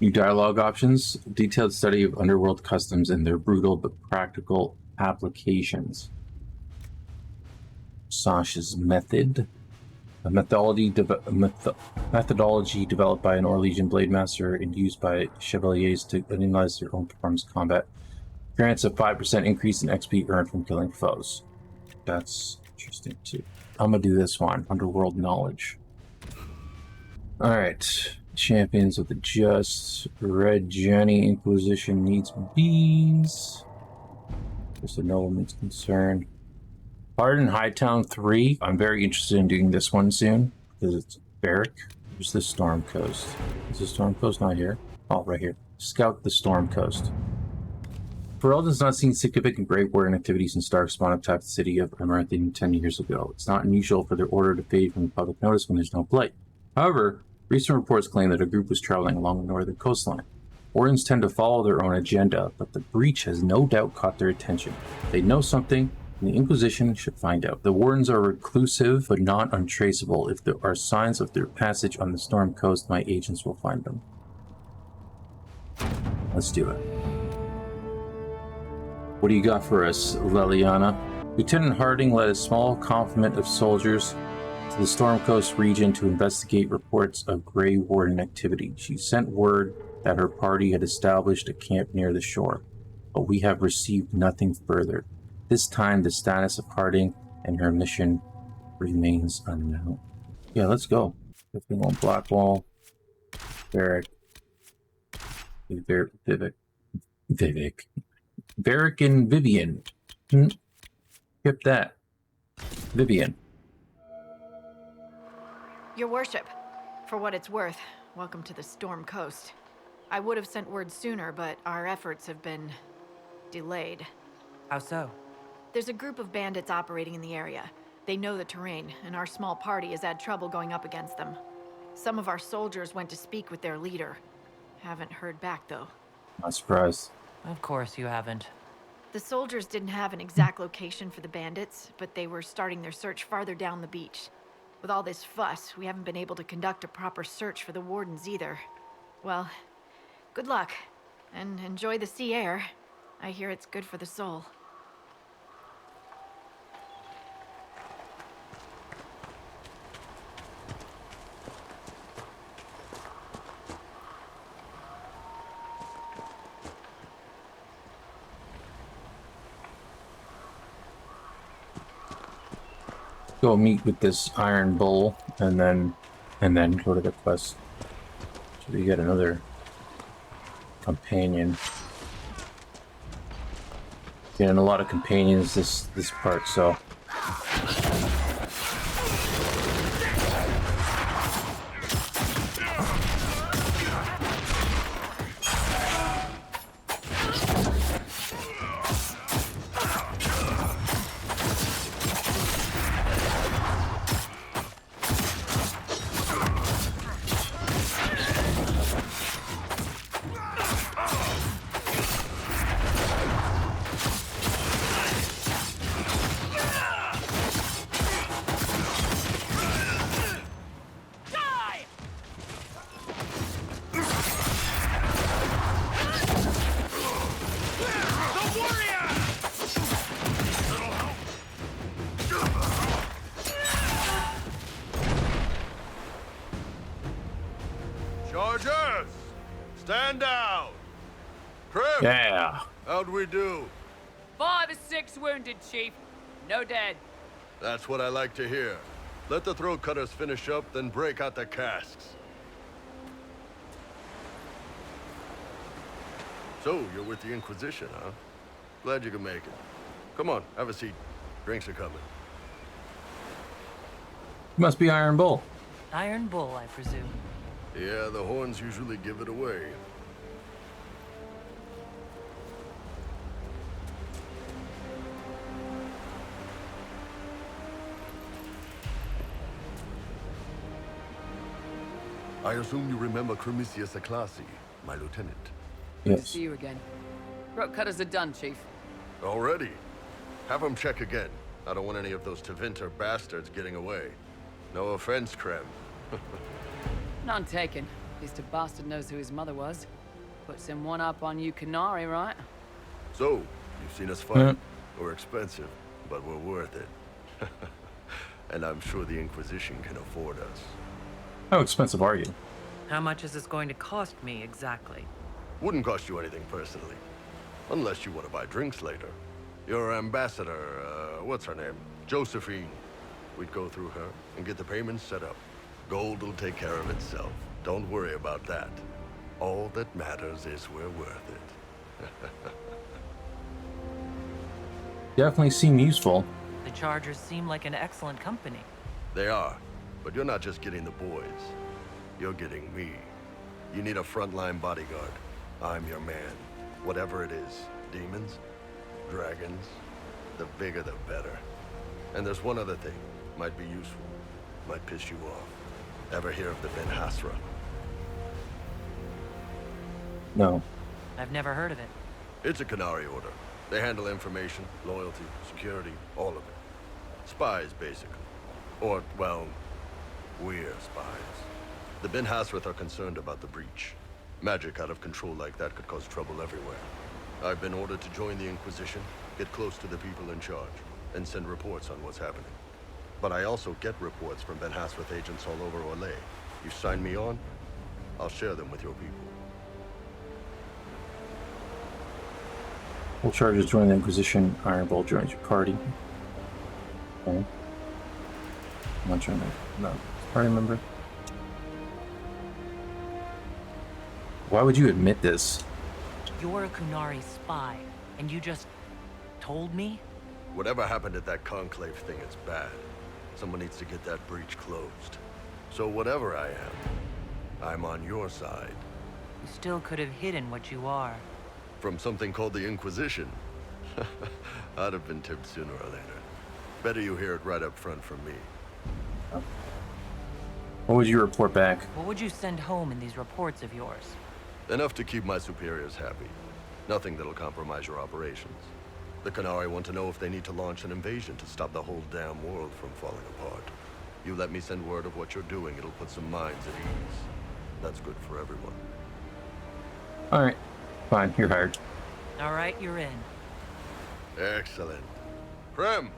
New dialogue options. Detailed study of underworld customs and their brutal but practical applications. Sasha's method. A methodology developed by an Orlesian blade master and used by chevaliers to analyze their own performance in combat. Grants a 5% increase in XP earned from killing foes. That's interesting too. I'm gonna do this one. Underworld knowledge. Alright. Champions of the Just. Red Johnny Inquisition needs bees. Just a nobleman's concern. Pardon Hightown 3. I'm very interested in doing this one soon because it's Barrack. There's the Storm Coast. Is the Storm Coast not here? Oh, right here. Scout the Storm Coast. Ferelden has not seen significant Grey Warden activities in Starkspawn attacked the city of Amaranthian 10 years ago. It's not unusual for their order to fade from the public notice when there's no blight. However, recent reports claim that a group was traveling along the northern coastline. Wardens tend to follow their own agenda, but the breach has no doubt caught their attention. They know something, and the Inquisition should find out. The Wardens are reclusive, but not untraceable. If there are signs of their passage on the Storm Coast, my agents will find them. Let's do it. What do you got for us, Leliana? Lieutenant Harding led a small complement of soldiers to the Storm Coast region to investigate reports of Grey Warden activity. She sent word that her party had established a camp near the shore, but we have received nothing further. This time, the status of Harding and her mission remains unknown. Yeah, let's go. Everything on Blackwall. Barrack. Vivek. Barrack and Vivian. Skip that. Vivian.
Your worship, for what it's worth, welcome to the Storm Coast. I would have sent word sooner, but our efforts have been delayed.
How so?
There's a group of bandits operating in the area. They know the terrain, and our small party has had trouble going up against them. Some of our soldiers went to speak with their leader. Haven't heard back, though.
Not surprised.
Of course you haven't.
The soldiers didn't have an exact location for the bandits, but they were starting their search farther down the beach. With all this fuss, we haven't been able to conduct a proper search for the wardens either. Well, good luck, and enjoy the sea air. I hear it's good for the soul.
Go meet with this Iron Bull, and then go to the quest. So we get another companion. Getting a lot of companions this part, so.
Chargers! Stand down! Crib!
Yeah!
How'd we do?
5 or 6 wounded, Chief. No dead.
That's what I like to hear. Let the throat cutters finish up, then break out the casks. So, you're with the Inquisition, huh? Glad you can make it. Come on, have a seat. Drinks are coming.
Must be Iron Bull.
Iron Bull, I presume.
Yeah, the horns usually give it away. I assume you remember Cremisius Aclassi, my lieutenant.
Good to
Yes.
see you again. Throat cutters are done, Chief.
Already? Have them check again. I don't want any of those Tevinter bastards getting away. No offense, Krem.
None taken. At least a bastard knows who his mother was. Puts him one up on you Canary, right?
So, you've seen us fight. We're expensive, but we're worth it. And I'm sure the Inquisition can afford us.
How expensive are you?
How much is this going to cost me exactly?
Wouldn't cost you anything personally. Unless you want to buy drinks later. Your ambassador, what's her name? Josephine. We'd go through her and get the payments set up. Gold will take care of itself. Don't worry about that. All that matters is we're worth it.
Definitely seem useful.
The Chargers seem like an excellent company.
They are, but you're not just getting the boys. You're getting me. You need a frontline bodyguard. I'm your man. Whatever it is. Demons, dragons, the bigger the better. And there's one other thing. Might be useful. Might piss you off. Ever hear of the Ben Hasra?
No.
I've never heard of it.
It's a Canary order. They handle information, loyalty, security, all of it. Spies, basically. Or, well, we're spies. The Ben Hasrath are concerned about the breach. Magic out of control like that could cause trouble everywhere. I've been ordered to join the Inquisition, get close to the people in charge, and send reports on what's happening. But I also get reports from Ben Hasrath agents all over Orlais. You sign me on, I'll share them with your people.
Full Chargers join the Inquisition. Iron Bull joins your party. Okay. I'm not trying to... No. Party member. Why would you admit this?
You're a Kunari spy, and you just told me?
Whatever happened at that conclave thing is bad. Someone needs to get that breach closed. So whatever I am, I'm on your side.
You still could have hidden what you are.
From something called the Inquisition. I'd have been tipped sooner or later. Better you hear it right up front from me.
What would you report back?
What would you send home in these reports of yours?
Enough to keep my superiors happy. Nothing that'll compromise your operations. The Canari want to know if they need to launch an invasion to stop the whole damn world from falling apart. You let me send word of what you're doing, it'll put some minds at ease. That's good for everyone.
Alright, fine, you're hired.
Alright, you're in.
Excellent. Prem,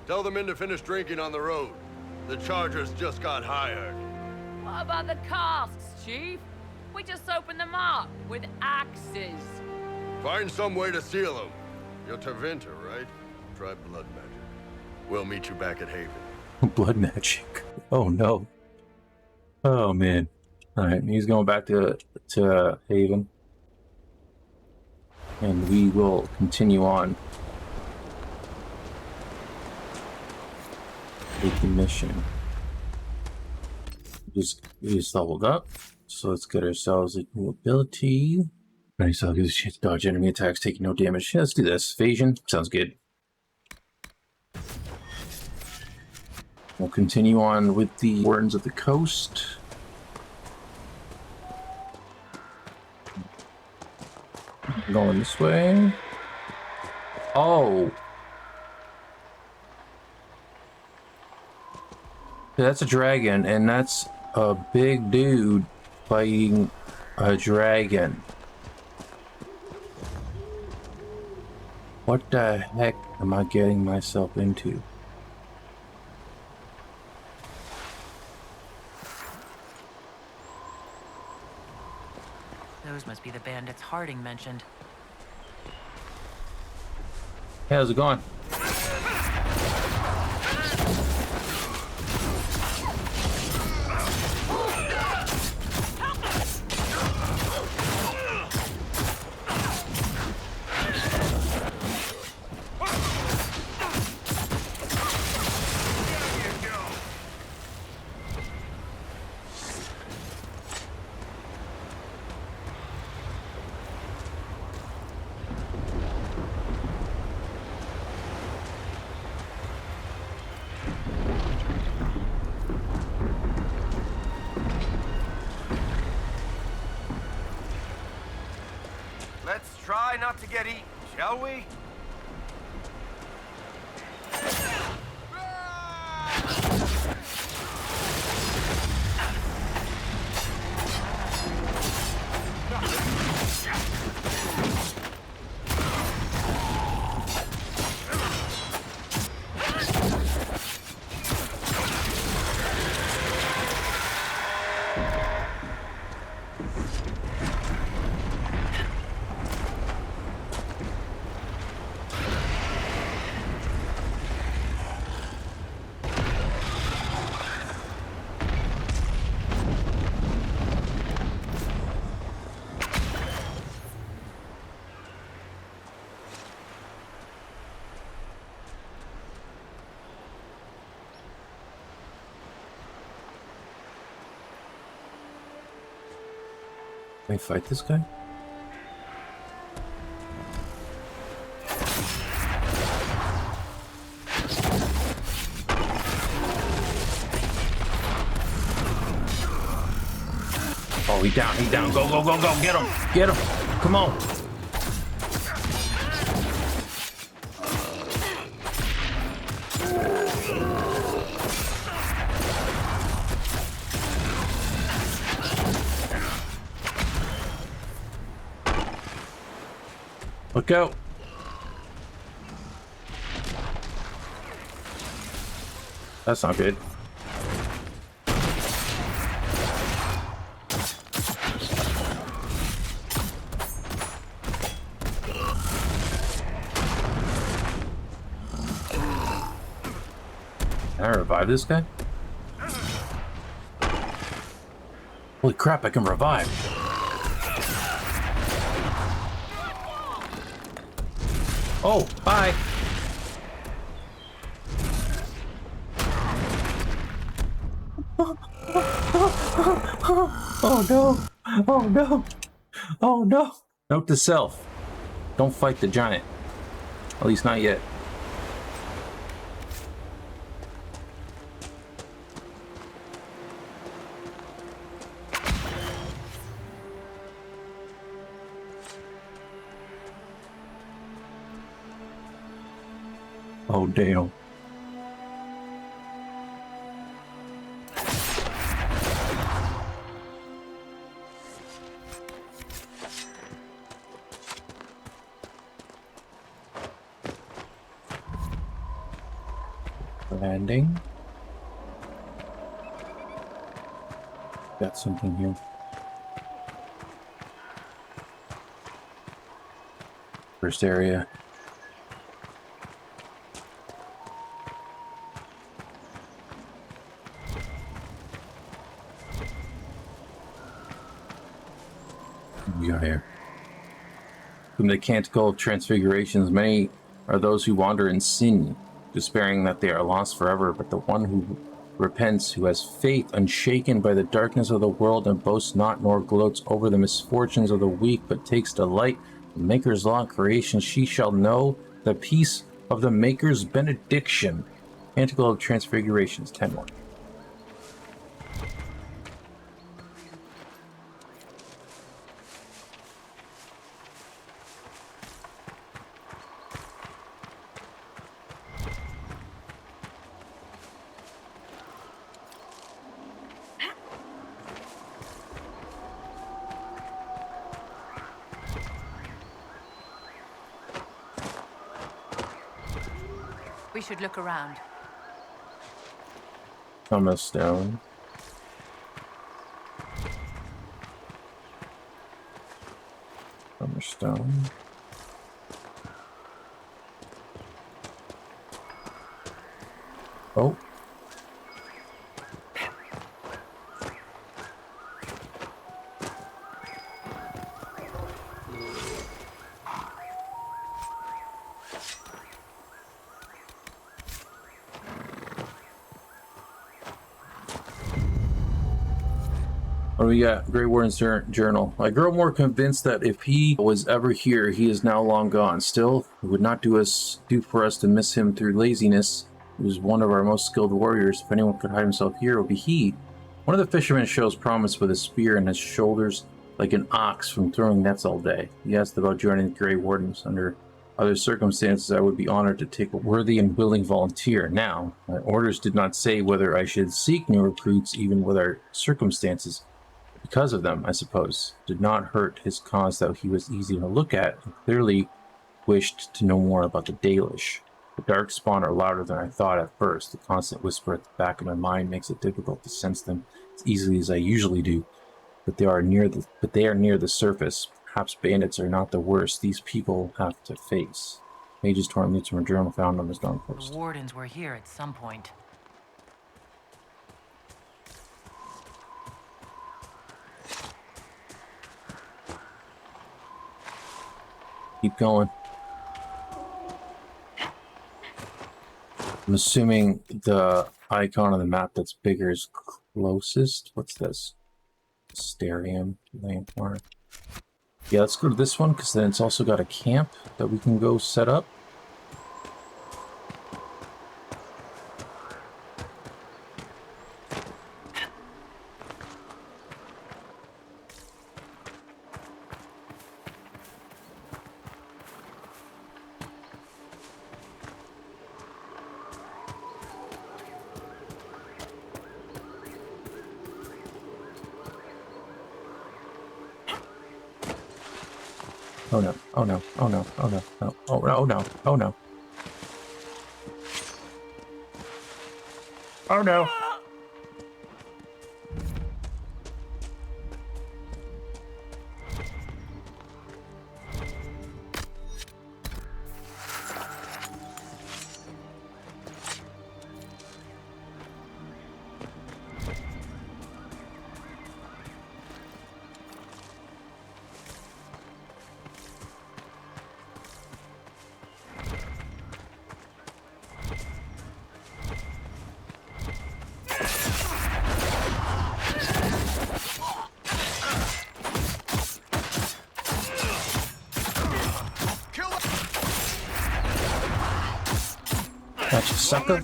tell the men to finish drinking on the road. The Chargers just got hired.
What about the casks, Chief? We just opened them up with axes.
Find some way to seal them. You're Tervinter, right? Try blood magic. We'll meet you back at Haven.
Blood magic. Oh no. Oh man. Alright, he's going back to Haven. And we will continue on with the mission. We just leveled up. So let's get ourselves a new ability. Nice, I'll give us a chance to dodge enemy attacks, taking no damage. Yeah, let's do this. Evasion. Sounds good. We'll continue on with the Wardens of the Coast. Going this way. Oh. That's a dragon, and that's a big dude fighting a dragon. What the heck am I getting myself into?
Those must be the bandits Harding mentioned.
Hey, how's it going?
Let's try not to get eaten, shall we?
Can I fight this guy? Oh, he's down, he's down. Go, go, go, go. Get him. Get him. Come on. Look out. That's not good. Can I revive this guy? Holy crap, I can revive. Oh, bye. Oh no. Oh no. Oh no. Note to self. Don't fight the giant. At least not yet. Oh, damn. Landing. Got something here. First area. What we got here? From the canticle of transfigurations, many are those who wander in sin, despairing that they are lost forever, but the one who repents, who has faith unshaken by the darkness of the world, and boasts not nor gloats over the misfortunes of the weak, but takes delight in the Maker's law and creation, she shall know the peace of the Maker's benediction. Canticle of Transfigurations, 10:1.
We should look around.
Thomas Stone. Thomas Stone. Oh. What do we got? Grey Warden's journal. I grow more convinced that if he was ever here, he is now long gone. Still, it would not do for us to miss him through laziness. He was one of our most skilled warriors. If anyone could hide himself here, it would be he. One of the fishermen shows promise with a spear and his shoulders like an ox from throwing nets all day. He asked about joining the Grey Wardens. Under other circumstances, I would be honored to take a worthy and willing volunteer. Now, my orders did not say whether I should seek new recruits, even with our circumstances. Because of them, I suppose. Did not hurt his cause, though he was easy to look at and clearly wished to know more about the Dalish. The Darkspawn are louder than I thought at first. The constant whisper at the back of my mind makes it difficult to sense them as easily as I usually do. But they are near the surface. Perhaps bandits are not the worst these people have to face. Pages torn leads from a journal found on this dawn post.
The Wardens were here at some point.
Keep going. I'm assuming the icon on the map that's bigger is closest. What's this? Starium Landmark. Yeah, let's go to this one because then it's also got a camp that we can go set up. Oh no, oh no, oh no, oh no, no, oh no, oh no, oh no. Oh no. Gotcha, sucker.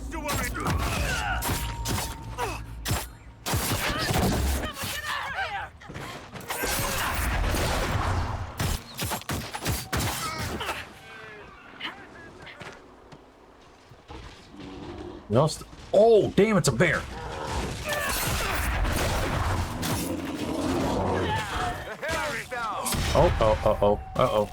We lost. Oh, damn! It's a bear. Uh-oh.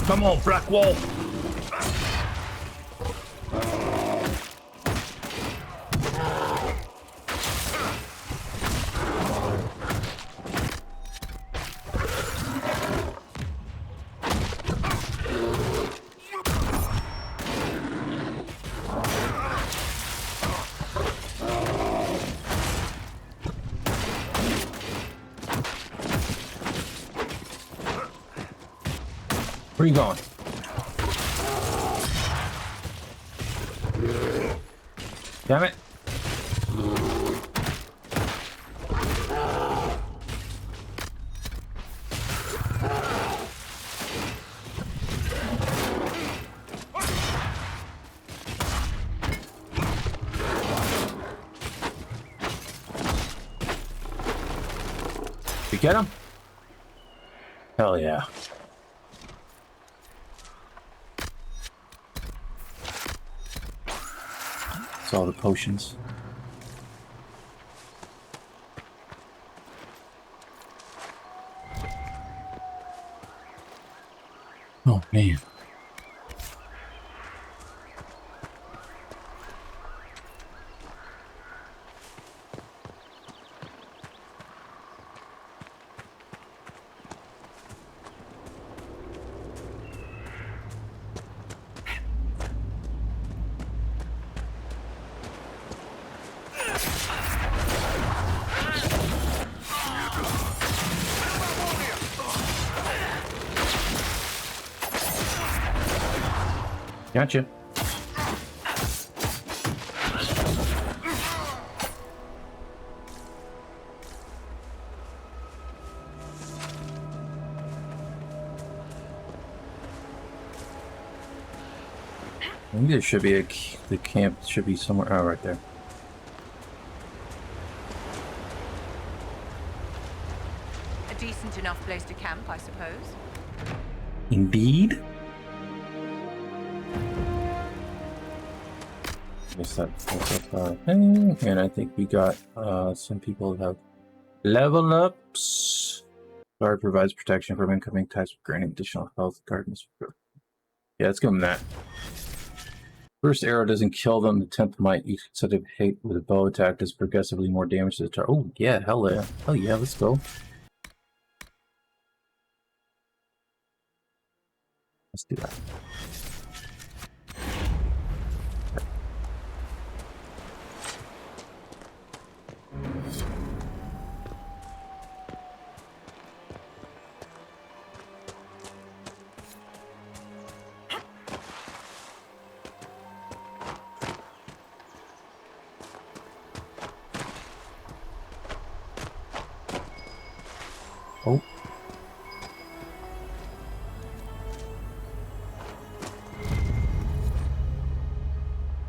Come on, Black Wall. Where are you going? Damn it. You get him? Hell yeah. That's all the potions. Oh man. Gotcha. Maybe there should be the camp should be somewhere. Oh, right there.
A decent enough place to camp, I suppose.
Indeed. And I think we got some people have level ups. Guard provides protection from incoming types, granting additional health. Gardens. Yeah, let's give them that. First arrow doesn't kill them. The 10th might. You set a hit with a bow attack does progressively more damage to the target. Oh yeah, hell yeah, let's go. Let's do that. Oh.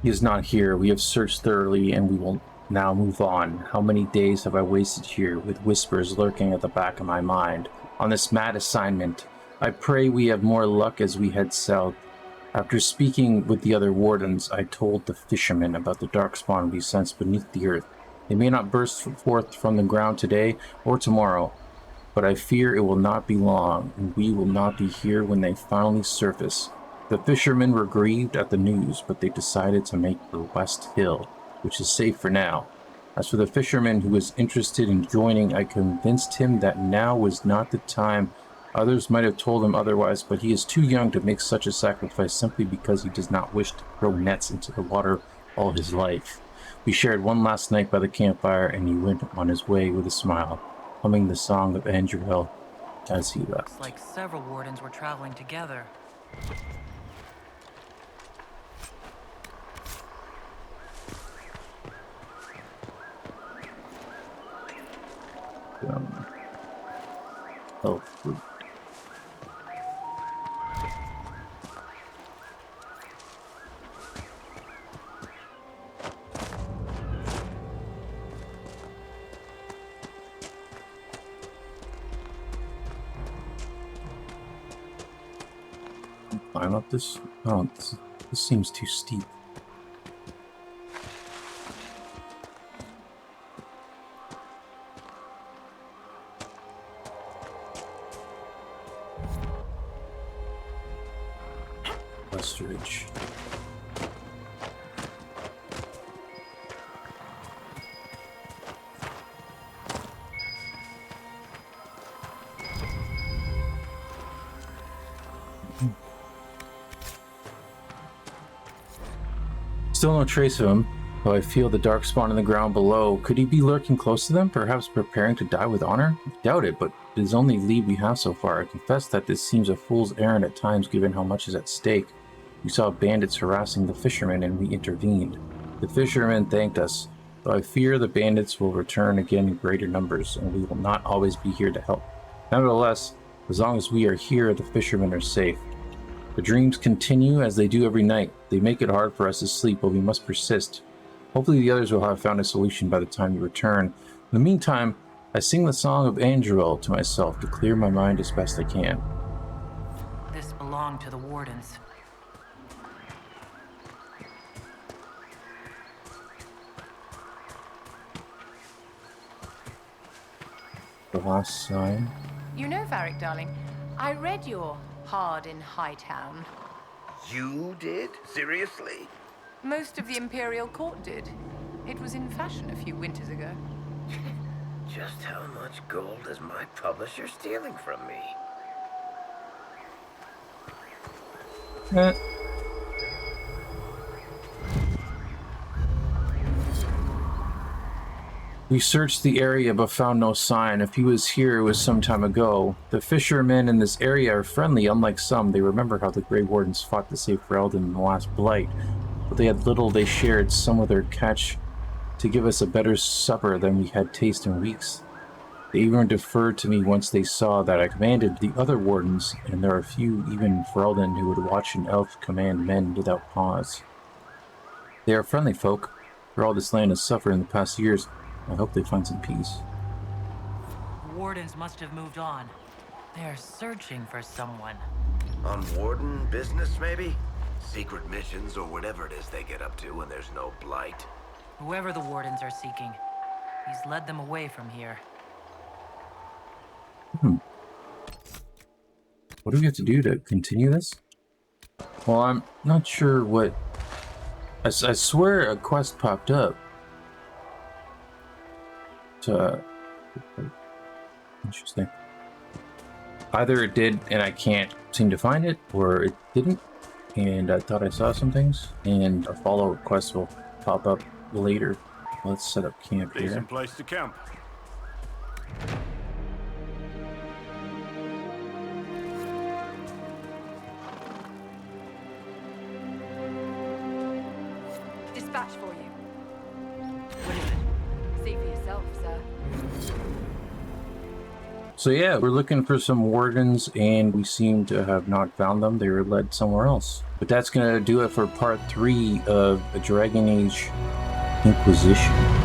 He is not here. We have searched thoroughly and we will now move on. How many days have I wasted here with whispers lurking at the back of my mind on this mad assignment? I pray we have more luck as we head south. After speaking with the other wardens, I told the fishermen about the darkspawn we sense beneath the earth. They may not burst forth from the ground today or tomorrow, but I fear it will not be long, and we will not be here when they finally surface. The fishermen were grieved at the news, but they decided to make the West Hill, which is safe for now. As for the fisherman who was interested in joining, I convinced him that now was not the time Others might have told him otherwise, but he is too young to make such a sacrifice simply because he does not wish to throw nets into the water all his life. We shared one last night by the campfire, and he went on his way with a smile, humming the song of Andruel as he left.
Looks like several wardens were traveling together.
Health fruit. Climb up this? Oh, this seems too steep. Westridge. Still no trace of him, though I feel the dark spawn in the ground below. Could he be lurking close to them, perhaps preparing to die with honor? I doubt it, but it is only lead we have so far. I confess that this seems a fool's errand at times given how much is at stake. We saw bandits harassing the fishermen and we intervened. The fishermen thanked us, though I fear the bandits will return again in greater numbers, and we will not always be here to help. Nevertheless, as long as we are here, the fishermen are safe. The dreams continue as they do every night. They make it hard for us to sleep, but we must persist. Hopefully the others will have found a solution by the time you return. In the meantime, I sing the song of Andruel to myself to clear my mind as best I can.
This belonged to the wardens.
The last sign.
You know, Varric, darling, I read your Hard in Hightown.
You did? Seriously?
Most of the Imperial Court did. It was in fashion a few winters ago.
Just how much gold is my publisher stealing from me?
We searched the area but found no sign. If he was here, it was some time ago. The fishermen in this area are friendly, unlike some. They remember how the Grey Wardens fought to save Ferelden in the last Blight. But they had little they shared, some of their catch, to give us a better supper than we had tasted in weeks. They even deferred to me once they saw that I commanded the other Wardens, and there are few, even Ferelden, who would watch an elf command men without pause. They are friendly folk, for all this land has suffered in the past years. I hope they find some peace.
The wardens must have moved on. They are searching for someone.
On warden business, maybe? Secret missions or whatever it is they get up to when there's no blight.
Whoever the wardens are seeking, he's led them away from here.
What do we have to do to continue this? Well, I'm not sure what... I swear a quest popped up. Interesting. Either it did and I can't seem to find it, or it didn't, and I thought I saw some things, and a follow-up quest will pop up later. Let's set up camp here.
Decent place to camp.
Dispatch for you.
What is it?
See for yourself, sir.
So yeah, we're looking for some wardens, and we seem to have not found them. They were led somewhere else. But that's gonna do it for part 3 of a Dragon Age Inquisition.